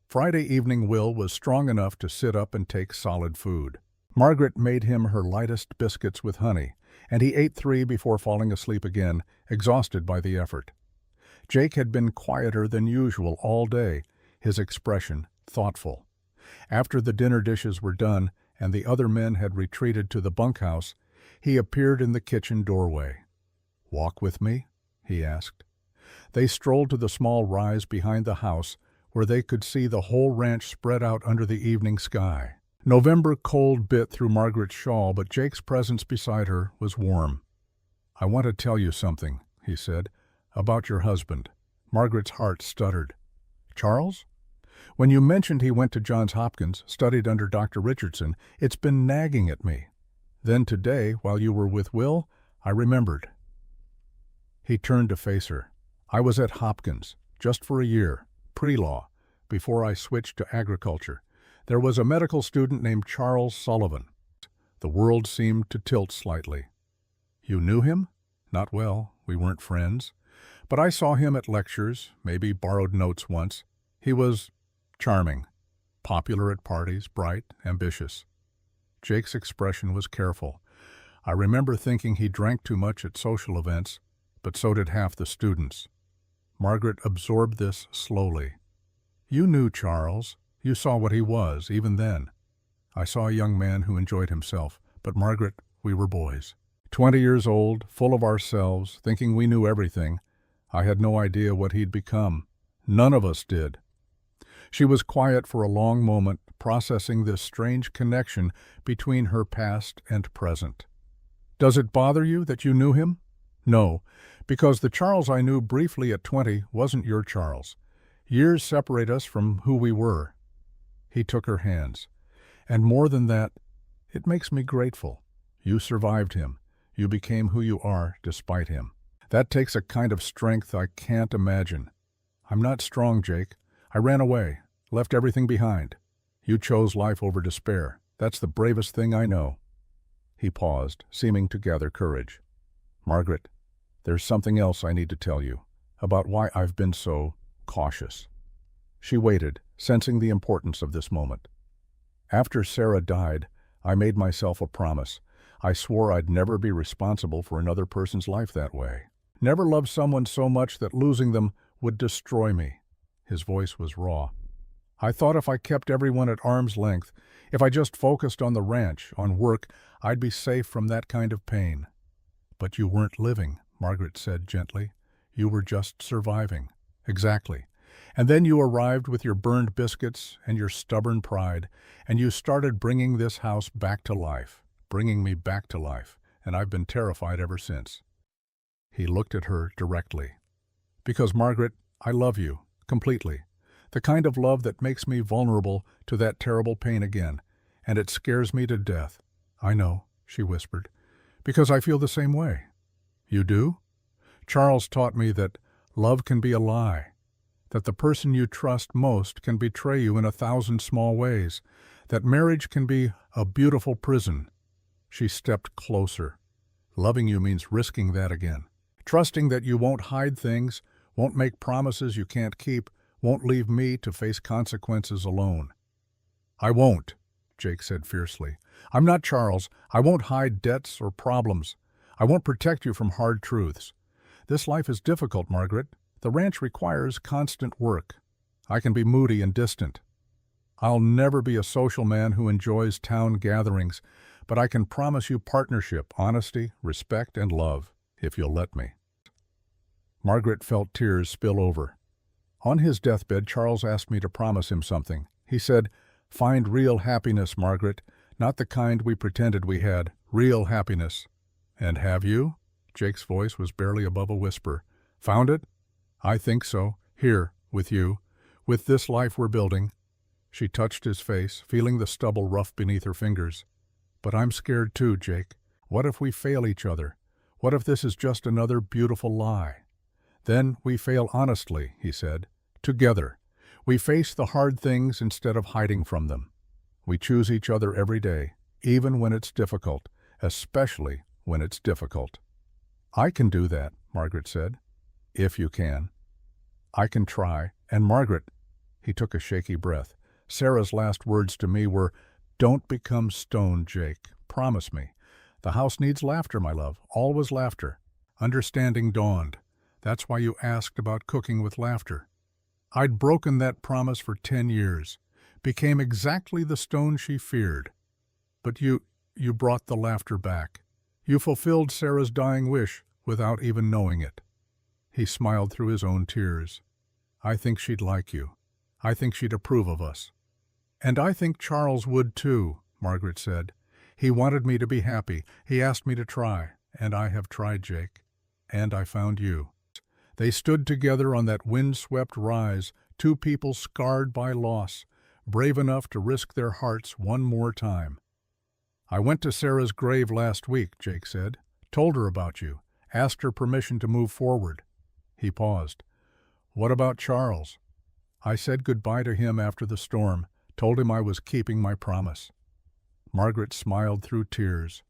Friday evening Will was strong enough to sit up and take solid food. Margaret made him her lightest biscuits with honey, and he ate 3 before falling asleep again, exhausted by the effort. Jake had been quieter than usual all day, his expression thoughtful. After the dinner dishes were done and the other men had retreated to the bunkhouse, he appeared in the kitchen doorway. "Walk with me?" he asked. They strolled to the small rise behind the house, where they could see the whole ranch spread out under the evening sky. November cold bit through Margaret's shawl, but Jake's presence beside her was warm. "I want to tell you something," he said, "about your husband." Margaret's heart stuttered. "Charles? When you mentioned he went to Johns Hopkins, studied under Dr. Richardson, it's been nagging at me. Then today, while you were with Will, I remembered." He turned to face her. "I was at Hopkins, just for a year, pre-law, before I switched to agriculture. There was a medical student named Charles Sullivan." The world seemed to tilt slightly. "You knew him?" "Not well. We weren't friends. But I saw him at lectures, maybe borrowed notes once. He was charming. Popular at parties, bright, ambitious. Jake's expression was careful. I remember thinking he drank too much at social events, but so did half the students. Margaret absorbed this slowly. You knew Charles. You saw what he was, even then. I saw a young man who enjoyed himself, but Margaret, we were boys. 20 years old, full of ourselves, thinking we knew everything. I had no idea what he'd become. None of us did. She was quiet for a long moment, processing this strange connection between her past and present. Does it bother you that you knew him? No, because the Charles I knew briefly at 20 wasn't your Charles. Years separate us from who we were. He took her hands. And more than that, it makes me grateful. You survived him. You became who you are despite him. That takes a kind of strength I can't imagine. I'm not strong, Jake. I ran away, left everything behind. You chose life over despair. That's the bravest thing I know. He paused, seeming to gather courage. Margaret, there's something else I need to tell you, about why I've been so cautious. She waited, sensing the importance of this moment. After Sarah died, I made myself a promise. I swore I'd never be responsible for another person's life that way. Never love someone so much that losing them would destroy me. His voice was raw. I thought if I kept everyone at arm's length, if I just focused on the ranch, on work, I'd be safe from that kind of pain. But you weren't living, Margaret said gently. You were just surviving. Exactly. And then you arrived with your burned biscuits and your stubborn pride, and you started bringing this house back to life, bringing me back to life, and I've been terrified ever since. He looked at her directly. Because, Margaret, I love you, completely. The kind of love that makes me vulnerable to that terrible pain again, and it scares me to death. I know, she whispered, because I feel the same way. You do? Charles taught me that love can be a lie, that the person you trust most can betray you in 1,000 small ways, that marriage can be a beautiful prison. She stepped closer. Loving you means risking that again. Trusting that you won't hide things, won't make promises you can't keep, won't leave me to face consequences alone. I won't, Jake said fiercely. I'm not Charles. I won't hide debts or problems. I won't protect you from hard truths. This life is difficult, Margaret. The ranch requires constant work. I can be moody and distant. I'll never be a social man who enjoys town gatherings, but I can promise you partnership, honesty, respect, and love, if you'll let me. Margaret felt tears spill over. On his deathbed, Charles asked me to promise him something. He said, "Find real happiness, Margaret, not the kind we pretended we had, real happiness." And have you? Jake's voice was barely above a whisper. Found it? I think so. Here, with you. With this life we're building. She touched his face, feeling the stubble rough beneath her fingers. But I'm scared too, Jake. What if we fail each other? What if this is just another beautiful lie? Then we fail honestly, he said. Together. We face the hard things instead of hiding from them. We choose each other every day, even when it's difficult, especially when it's difficult. I can do that, Margaret said. If you can. I can try. And Margaret, he took a shaky breath. Sarah's last words to me were, "Don't become stone, Jake. Promise me. The house needs laughter, my love. Always laughter." Understanding dawned. That's why you asked about cooking with laughter. I'd broken that promise for 10 years. Became exactly the stone she feared. But you brought the laughter back. You fulfilled Sarah's dying wish without even knowing it. He smiled through his own tears. I think she'd like you. I think she'd approve of us. And I think Charles would too, Margaret said. He wanted me to be happy. He asked me to try. And I have tried, Jake. And I found you. They stood together on that wind-swept rise, two people scarred by loss, brave enough to risk their hearts one more time. I went to Sarah's grave last week, Jake said. Told her about you. Asked her permission to move forward. He paused. What about Charles? I said goodbye to him after the storm, told him I was keeping my promise. Margaret smiled through tears.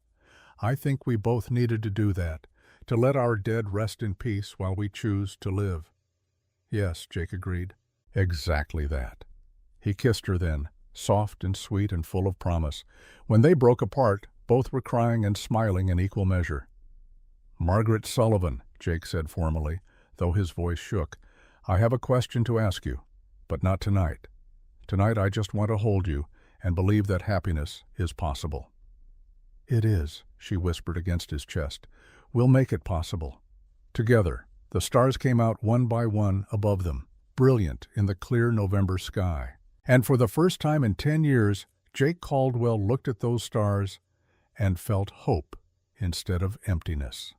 I think we both needed to do that, to let our dead rest in peace while we choose to live. Yes, Jake agreed. Exactly that. He kissed her then, soft and sweet and full of promise. When they broke apart, both were crying and smiling in equal measure. "Margaret Sullivan," Jake said formally, though his voice shook, "I have a question to ask you, but not tonight. Tonight I just want to hold you and believe that happiness is possible." "It is," she whispered against his chest. "We'll make it possible." Together, the stars came out one by one above them, brilliant in the clear November sky. And for the first time in 10 years, Jake Caldwell looked at those stars and felt hope instead of emptiness.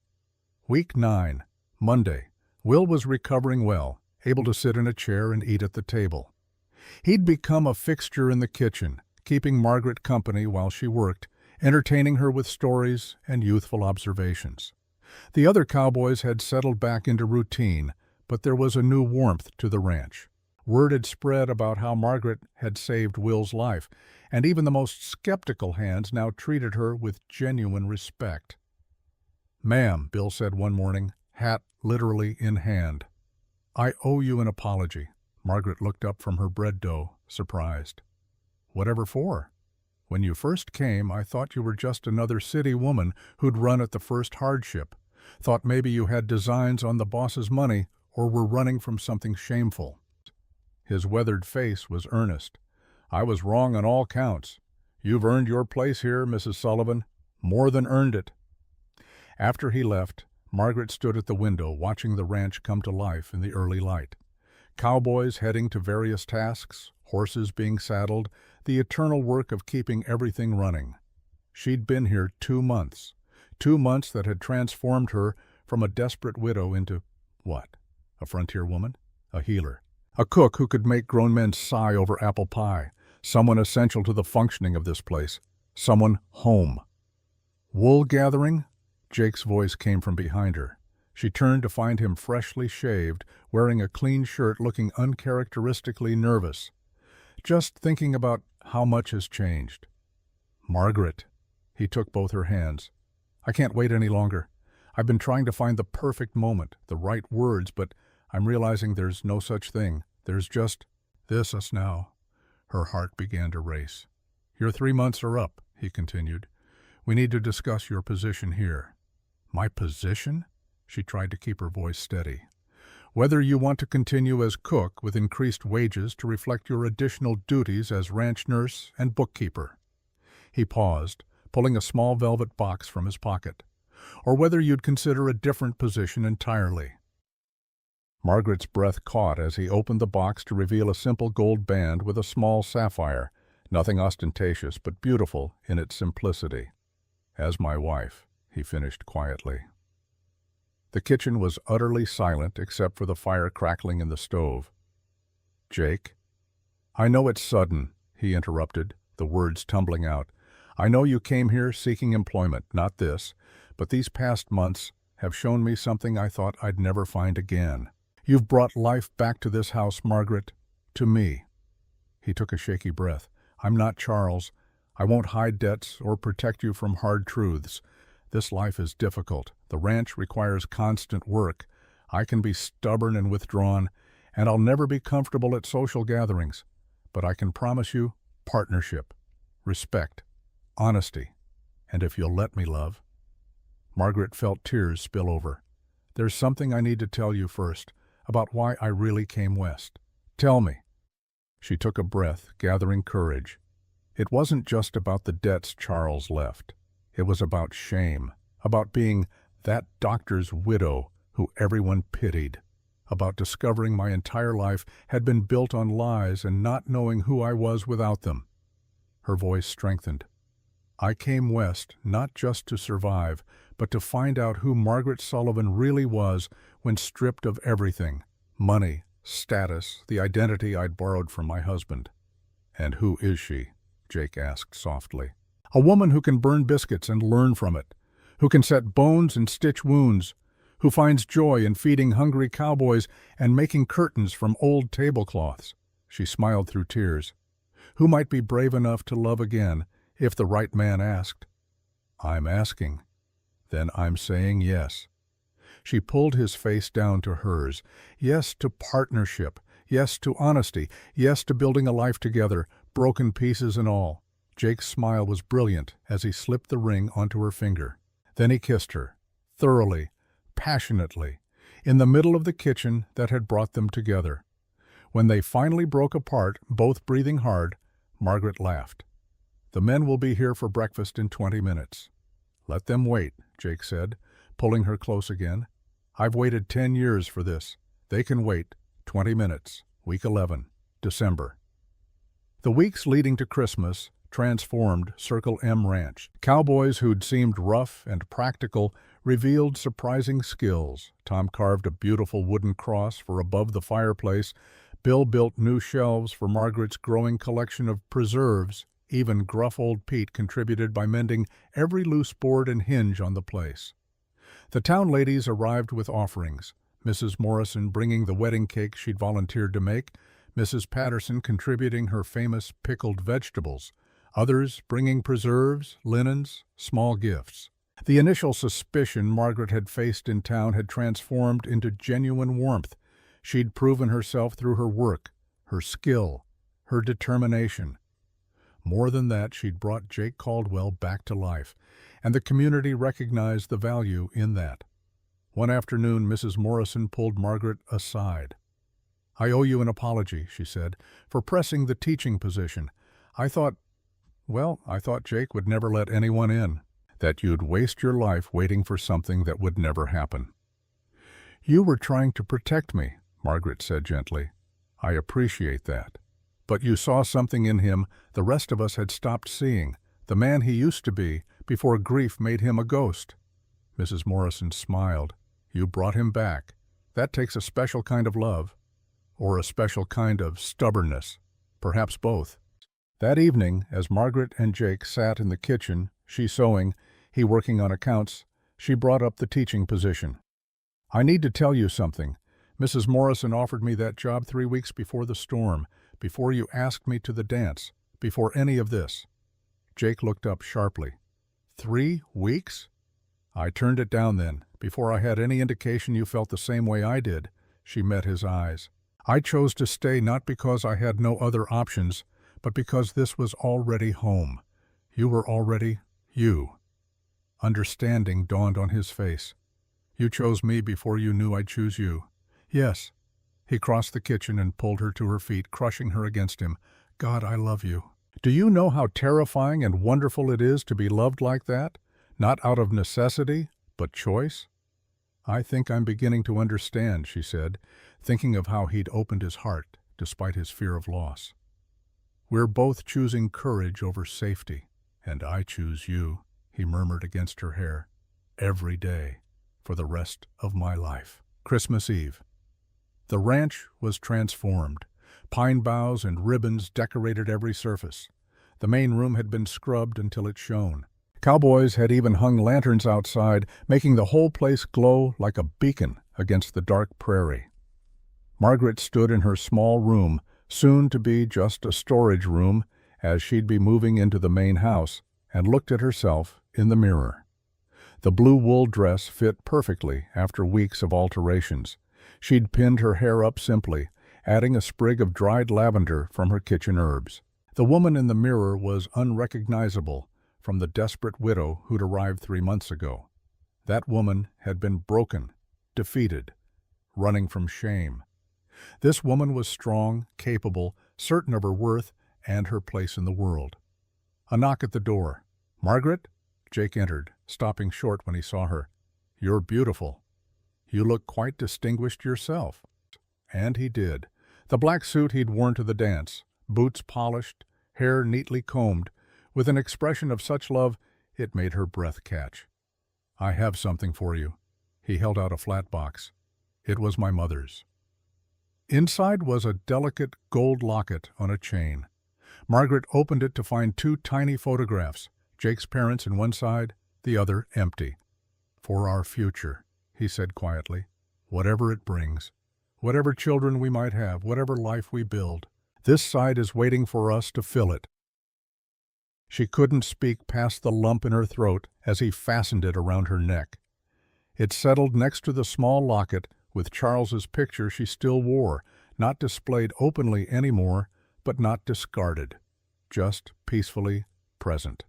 Week 9, Monday. Will was recovering well, able to sit in a chair and eat at the table. He'd become a fixture in the kitchen, keeping Margaret company while she worked, entertaining her with stories and youthful observations. The other cowboys had settled back into routine, but there was a new warmth to the ranch. Word had spread about how Margaret had saved Will's life, and even the most skeptical hands now treated her with genuine respect. "Ma'am," Bill said one morning, hat literally in hand, "I owe you an apology." Margaret looked up from her bread dough, surprised. "Whatever for?" "When you first came, I thought you were just another city woman who'd run at the first hardship. Thought maybe you had designs on the boss's money or were running from something shameful." His weathered face was earnest. "I was wrong on all counts. You've earned your place here, Mrs. Sullivan. More than earned it." After he left, Margaret stood at the window watching the ranch come to life in the early light. Cowboys heading to various tasks, horses being saddled, the eternal work of keeping everything running. She'd been here 2 months. 2 months that had transformed her from a desperate widow into, what? A frontier woman? A healer? A cook who could make grown men sigh over apple pie. Someone essential to the functioning of this place. Someone home. "Wool gathering?" Jake's voice came from behind her. She turned to find him freshly shaved, wearing a clean shirt, looking uncharacteristically nervous. "Just thinking about how much has changed." "Margaret." He took both her hands. "I can't wait any longer. I've been trying to find the perfect moment, the right words, but I'm realizing there's no such thing. There's just this us now." Her heart began to race. "Your 3 months are up," he continued. "We need to discuss your position here." "My position?" She tried to keep her voice steady. "Whether you want to continue as cook with increased wages to reflect your additional duties as ranch nurse and bookkeeper." He paused, pulling a small velvet box from his pocket. "Or whether you'd consider a different position entirely." Margaret's breath caught as he opened the box to reveal a simple gold band with a small sapphire, nothing ostentatious but beautiful in its simplicity. "As my wife," he finished quietly. The kitchen was utterly silent except for the fire crackling in the stove. "Jake?" "I know it's sudden," he interrupted, the words tumbling out. "I know you came here seeking employment, not this, but these past months have shown me something I thought I'd never find again. You've brought life back to this house, Margaret, to me." He took a shaky breath. "I'm not Charles. I won't hide debts or protect you from hard truths. This life is difficult. The ranch requires constant work. I can be stubborn and withdrawn, and I'll never be comfortable at social gatherings. But I can promise you partnership, respect, honesty, and if you'll let me, love." Margaret felt tears spill over. "There's something I need to tell you first, about why I really came west." "Tell me." She took a breath, gathering courage. It wasn't just about the debts Charles left. It was about shame, about being that doctor's widow who everyone pitied, about discovering my entire life had been built on lies and not knowing who I was without them. Her voice strengthened. "I came west not just to survive, but to find out who Margaret Sullivan really was when stripped of everything, money, status, the identity I'd borrowed from my husband." "And who is she?" Jake asked softly. "A woman who can burn biscuits and learn from it, who can set bones and stitch wounds, who finds joy in feeding hungry cowboys and making curtains from old tablecloths." She smiled through tears. "Who might be brave enough to love again if the right man asked." "I'm asking." "Then I'm saying yes." She pulled his face down to hers. "Yes to partnership. Yes to honesty. Yes to building a life together, broken pieces and all. Jake's smile was brilliant as he slipped the ring onto her finger. Then he kissed her, thoroughly, passionately, in the middle of the kitchen that had brought them together. When they finally broke apart, both breathing hard, Margaret laughed. "The men will be here for breakfast in 20 minutes. "Let them wait," Jake said, pulling her close again. "I've waited 10 years for this. They can wait. 20 minutes. Week 11. December." The weeks leading to Christmas transformed Circle M Ranch. Cowboys who'd seemed rough and practical revealed surprising skills. Tom carved a beautiful wooden cross for above the fireplace. Bill built new shelves for Margaret's growing collection of preserves. Even gruff old Pete contributed by mending every loose board and hinge on the place. The town ladies arrived with offerings, Mrs. Morrison bringing the wedding cake she'd volunteered to make, Mrs. Patterson contributing her famous pickled vegetables, others bringing preserves, linens, small gifts. The initial suspicion Margaret had faced in town had transformed into genuine warmth. She'd proven herself through her work, her skill, her determination. More than that, she'd brought Jake Caldwell back to life, and the community recognized the value in that. One afternoon, Mrs. Morrison pulled Margaret aside. "I owe you an apology," she said, "for pressing the teaching position. I thought Jake would never let anyone in, that you'd waste your life waiting for something that would never happen." "You were trying to protect me," Margaret said gently. "I appreciate that. But you saw something in him the rest of us had stopped seeing, the man he used to be, before grief made him a ghost." Mrs. Morrison smiled. "You brought him back. That takes a special kind of love. Or a special kind of stubbornness. Perhaps both." That evening, as Margaret and Jake sat in the kitchen, she sewing, he working on accounts, she brought up the teaching position. "I need to tell you something. Mrs. Morrison offered me that job 3 weeks before the storm, before you asked me to the dance, before any of this." Jake looked up sharply. 3 weeks? "I turned it down then, before I had any indication you felt the same way I did." She met his eyes. "I chose to stay not because I had no other options, but because this was already home. You were already you." Understanding dawned on his face. "You chose me before you knew I'd choose you." "Yes." He crossed the kitchen and pulled her to her feet, crushing her against him. "God, I love you. Do you know how terrifying and wonderful it is to be loved like that? Not out of necessity, but choice?" "I think I'm beginning to understand," she said, thinking of how he'd opened his heart despite his fear of loss. "We're both choosing courage over safety, and I choose you," he murmured against her hair. "Every day, for the rest of my life." Christmas Eve. The ranch was transformed. Pine boughs and ribbons decorated every surface. The main room had been scrubbed until it shone. Cowboys had even hung lanterns outside, making the whole place glow like a beacon against the dark prairie. Margaret stood in her small room, soon to be just a storage room, as she'd be moving into the main house, and looked at herself in the mirror. The blue wool dress fit perfectly after weeks of alterations. She'd pinned her hair up simply, adding a sprig of dried lavender from her kitchen herbs. The woman in the mirror was unrecognizable from the desperate widow who'd arrived 3 months ago. That woman had been broken, defeated, running from shame. This woman was strong, capable, certain of her worth and her place in the world. A knock at the door. "Margaret?" Jake entered, stopping short when he saw her. "You're beautiful. You look quite distinguished yourself." And he did. The black suit he'd worn to the dance, boots polished, hair neatly combed, with an expression of such love it made her breath catch. "I have something for you." He held out a flat box. It was my mother's. Inside was a delicate gold locket on a chain. Margaret opened it to find 2 tiny photographs, Jake's parents in one side, the other empty. "For our future," he said quietly. "Whatever it brings, whatever children we might have, whatever life we build, this side is waiting for us to fill it." She couldn't speak past the lump in her throat as he fastened it around her neck. It settled next to the small locket with Charles's picture she still wore, not displayed openly anymore, but not discarded. just peacefully present.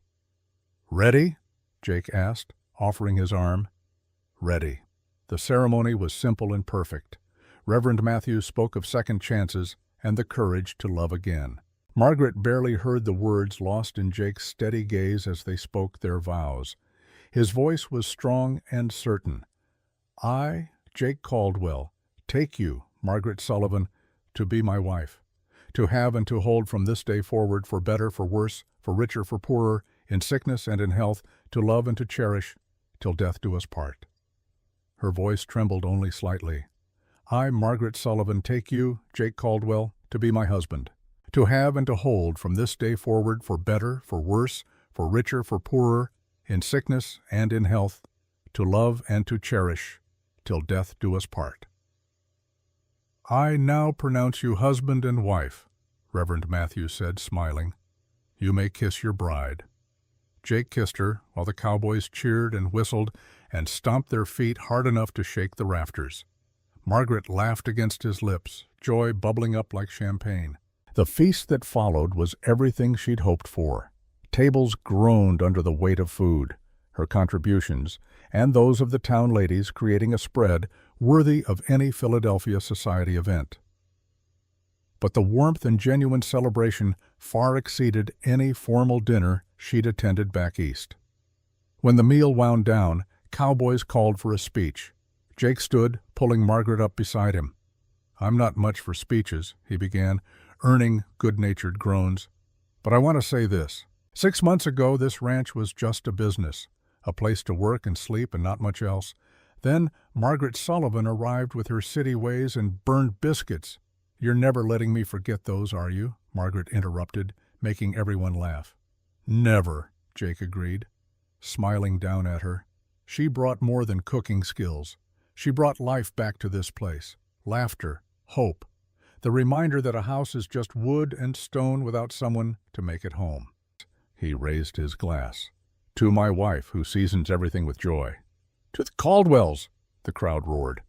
"Ready?" Jake asked, offering his arm. "Ready." The ceremony was simple and perfect. Reverend Matthews spoke of second chances and the courage to love again. Margaret barely heard the words lost in Jake's steady gaze as they spoke their vows. His voice was strong and certain. "I, Jake Caldwell, take you, Margaret Sullivan, to be my wife, to have and to hold from this day forward, for better, for worse, for richer, for poorer, in sickness and in health, to love and to cherish, till death do us part." Her voice trembled only slightly. "I, Margaret Sullivan, take you, Jake Caldwell, to be my husband, to have and to hold from this day forward, for better, for worse, for richer, for poorer, in sickness and in health, to love and to cherish, till death do us part." "I now pronounce you husband and wife," Reverend Matthews said, smiling. "You may kiss your bride." Jake kissed her, while the cowboys cheered and whistled and stomped their feet hard enough to shake the rafters. Margaret laughed against his lips, joy bubbling up like champagne. The feast that followed was everything she'd hoped for. Tables groaned under the weight of food, her contributions, and those of the town ladies creating a spread worthy of any Philadelphia society event. But the warmth and genuine celebration far exceeded any formal dinner she'd attended back east. When the meal wound down, cowboys called for a speech. Jake stood, pulling Margaret up beside him. "I'm not much for speeches," he began, earning good-natured groans. "But I want to say this. 6 months ago, this ranch was just a business, a place to work and sleep and not much else. Then Margaret Sullivan arrived with her city ways and burned biscuits. You're never letting me forget those, are you?" Margaret interrupted, making everyone laugh. "Never," Jake agreed, smiling down at her. "She brought more than cooking skills. She brought life back to this place. Laughter, hope, the reminder that a house is just wood and stone without someone to make it home." He raised his glass. "To my wife, who seasons everything with joy." "To the Caldwells!" the crowd roared.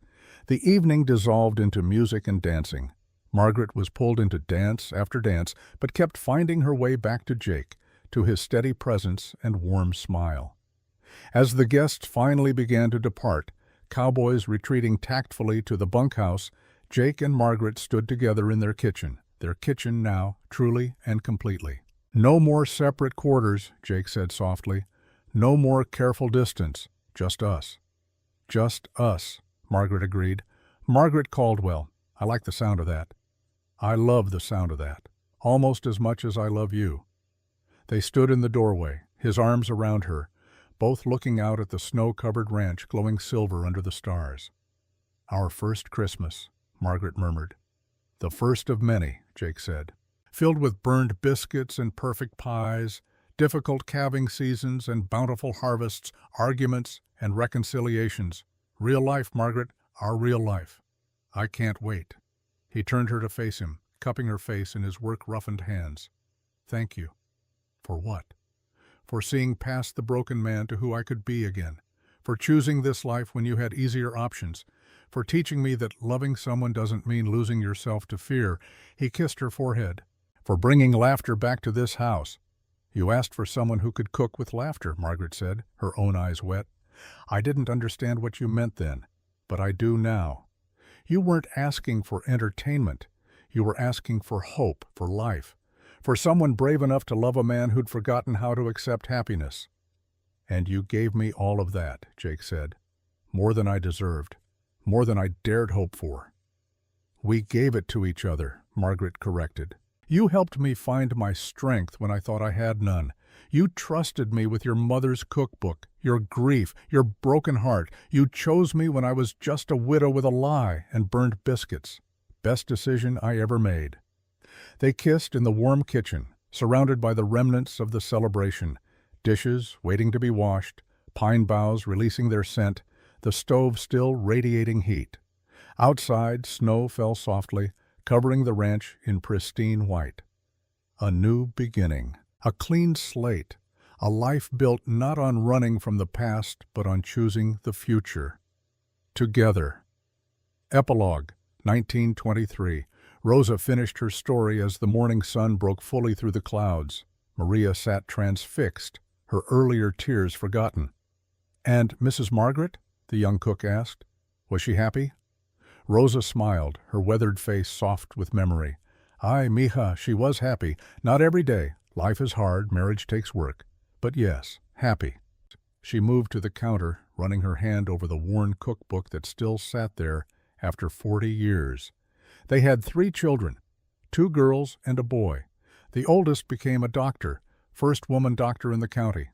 The evening dissolved into music and dancing. Margaret was pulled into dance after dance, but kept finding her way back to Jake, to his steady presence and warm smile. As the guests finally began to depart, cowboys retreating tactfully to the bunkhouse, Jake and Margaret stood together in their kitchen now, truly and completely. "No more separate quarters," Jake said softly. "No more careful distance. Just us." "Just us," Margaret agreed. "Margaret Caldwell. I like the sound of that. I love the sound of that, almost as much as I love you." They stood in the doorway, his arms around her, both looking out at the snow-covered ranch glowing silver under the stars. "Our first Christmas," Margaret murmured. "The first of many," Jake said. "Filled with burned biscuits and perfect pies, difficult calving seasons and bountiful harvests, arguments and reconciliations. Real life, Margaret, our real life. I can't wait." He turned her to face him, cupping her face in his work-roughened hands. "Thank you." "For what?" "For seeing past the broken man to who I could be again. For choosing this life when you had easier options. For teaching me that loving someone doesn't mean losing yourself to fear." He kissed her forehead. "For bringing laughter back to this house." "You asked for someone who could cook with laughter," Margaret said, her own eyes wet. "I didn't understand what you meant then, but I do now. You weren't asking for entertainment. You were asking for hope, for life, for someone brave enough to love a man who'd forgotten how to accept happiness." "And you gave me all of that," Jake said. "More than I deserved, more than I dared hope for." "We gave it to each other," Margaret corrected. "You helped me find my strength when I thought I had none. You trusted me with your mother's cookbook, your grief, your broken heart. You chose me when I was just a widow with a lie and burned biscuits. Best decision I ever made." They kissed in the warm kitchen, surrounded by the remnants of the celebration, dishes waiting to be washed, pine boughs releasing their scent, the stove still radiating heat. Outside, snow fell softly, covering the ranch in pristine white. A new beginning. A clean slate, a life built not on running from the past, but on choosing the future. Together. Epilogue, 1923. Rosa finished her story as the morning sun broke fully through the clouds. Maria sat transfixed, her earlier tears forgotten. "And Mrs. Margaret?" the young cook asked. "Was she happy?" Rosa smiled, her weathered face soft with memory. "Ay, mija, she was happy. Not every day. Life is hard, marriage takes work. But yes, happy." She moved to the counter, running her hand over the worn cookbook that still sat there after 40 years. They had 3 children, 2 girls and a boy. The oldest became a doctor, first woman doctor in the county.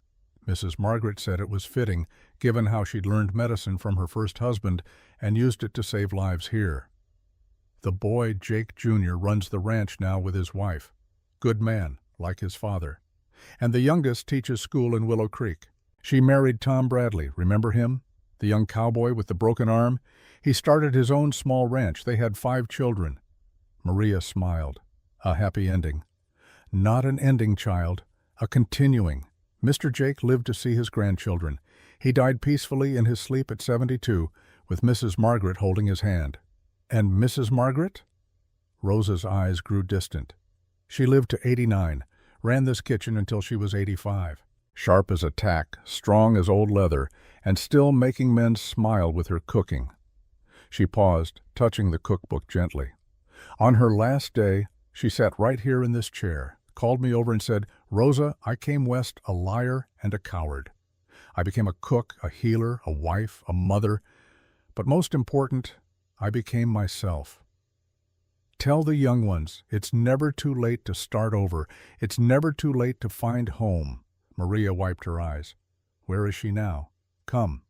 Mrs. Margaret said it was fitting, given how she'd learned medicine from her first husband and used it to save lives here. The boy, Jake Jr., runs the ranch now with his wife. Good man, like his father. And the youngest teaches school in Willow Creek. She married Tom Bradley, remember him? The young cowboy with the broken arm? He started his own small ranch. They had 5 children. Maria smiled. A happy ending. Not an ending, child. A continuing. Mr. Jake lived to see his grandchildren. He died peacefully in his sleep at 72, with Mrs. Margaret holding his hand. And Mrs. Margaret? Rosa's eyes grew distant. She lived to 89, ran this kitchen until she was 85. Sharp as a tack, strong as old leather, and still making men smile with her cooking. She paused, touching the cookbook gently. On her last day, she sat right here in this chair, called me over and said, "Rosa, I came west a liar and a coward. I became a cook, a healer, a wife, a mother, but most important, I became myself. Tell the young ones, it's never too late to start over. It's never too late to find home." Maria wiped her eyes. "Where is she now?" "Come."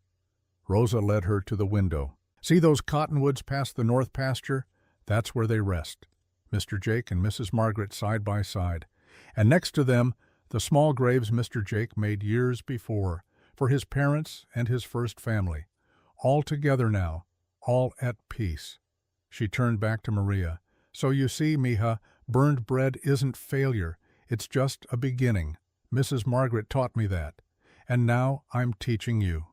Rosa led her to the window. "See those cottonwoods past the north pasture? That's where they rest. Mr. Jake and Mrs. Margaret side by side. And next to them, the small graves Mr. Jake made years before, for his parents and his first family. All together now, all at peace." She turned back to Maria. "So you see, mija, burned bread isn't failure. It's just a beginning. Mrs. Margaret taught me that. And now I'm teaching you."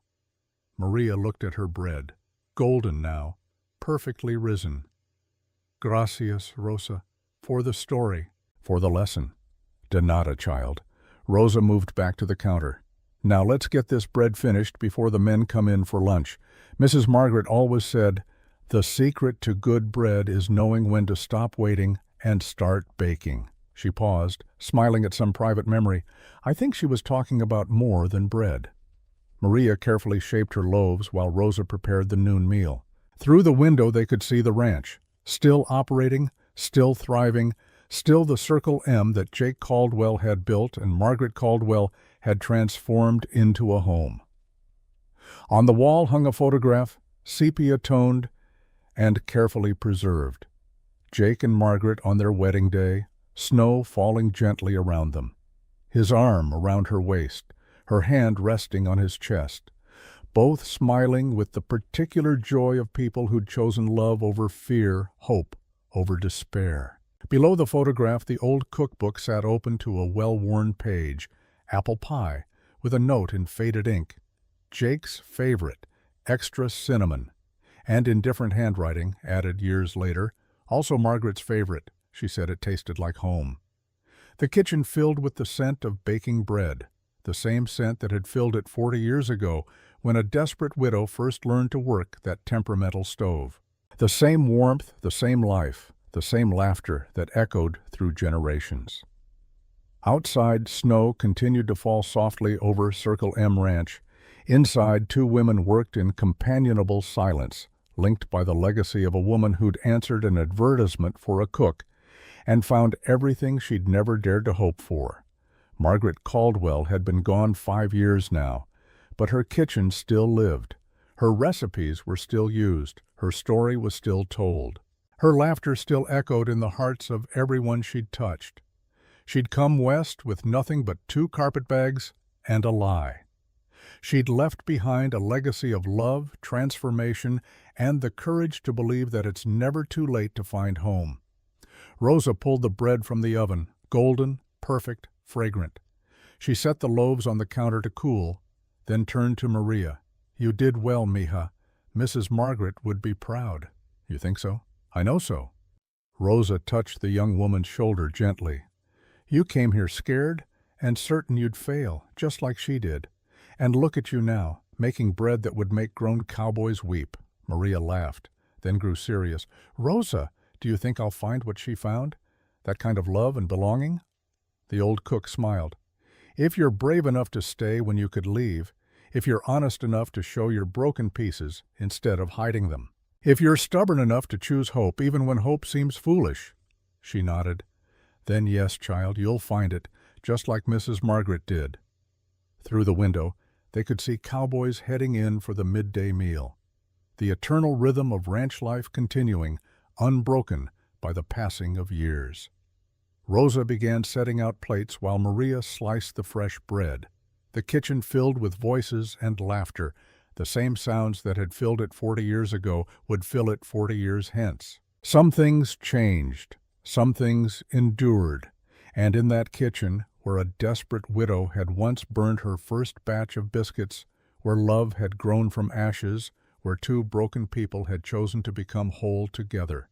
Maria looked at her bread. Golden now, perfectly risen. "Gracias, Rosa, for the story, for the lesson." "De nada, child." Rosa moved back to the counter. "Now let's get this bread finished before the men come in for lunch. Mrs. Margaret always said, 'The secret to good bread is knowing when to stop waiting and start baking.'" She paused, smiling at some private memory. I think she was talking about more than bread. Maria carefully shaped her loaves while Rosa prepared the noon meal. Through the window they could see the ranch, still operating, still thriving, still the Circle M that Jake Caldwell had built and Margaret Caldwell had transformed into a home. On the wall hung a photograph, sepia-toned and carefully preserved. Jake and Margaret on their wedding day, snow falling gently around them. His arm around her waist, her hand resting on his chest, both smiling with the particular joy of people who'd chosen love over fear, hope over despair. Below the photograph, the old cookbook sat open to a well-worn page, apple pie, with a note in faded ink. Jake's favorite, extra cinnamon, and in different handwriting, added years later, also Margaret's favorite. She said it tasted like home. The kitchen filled with the scent of baking bread, the same scent that had filled it 40 years ago when a desperate widow first learned to work that temperamental stove. The same warmth, the same life, the same laughter that echoed through generations. Outside, snow continued to fall softly over Circle M Ranch. Inside, 2 women worked in companionable silence, linked by the legacy of a woman who'd answered an advertisement for a cook and found everything she'd never dared to hope for. Margaret Caldwell had been gone 5 years now, but her kitchen still lived. Her recipes were still used. Her story was still told. Her laughter still echoed in the hearts of everyone she'd touched. She'd come west with nothing but 2 carpetbags and a lie. She'd left behind a legacy of love, transformation, and the courage to believe that it's never too late to find home. Rosa pulled the bread from the oven, golden, perfect, fragrant. She set the loaves on the counter to cool, then turned to Maria. "You did well, mija. Mrs. Margaret would be proud." "You think so?" "I know so." Rosa touched the young woman's shoulder gently. "You came here scared and certain you'd fail, just like she did. And look at you now, making bread that would make grown cowboys weep." Maria laughed, then grew serious. "Rosa, do you think I'll find what she found? That kind of love and belonging?" The old cook smiled. "If you're brave enough to stay when you could leave, if you're honest enough to show your broken pieces instead of hiding them. If you're stubborn enough to choose hope even when hope seems foolish." She nodded. "Then yes, child, you'll find it, just like Mrs. Margaret did." Through the window, they could see cowboys heading in for the midday meal. The eternal rhythm of ranch life continuing, unbroken by the passing of years. Rosa began setting out plates while Maria sliced the fresh bread. The kitchen filled with voices and laughter. The same sounds that had filled it 40 years ago would fill it 40 years hence. Some things changed, some things endured, and in that kitchen, where a desperate widow had once burned her first batch of biscuits, where love had grown from ashes, where two broken people had chosen to become whole together,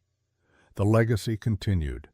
the legacy continued.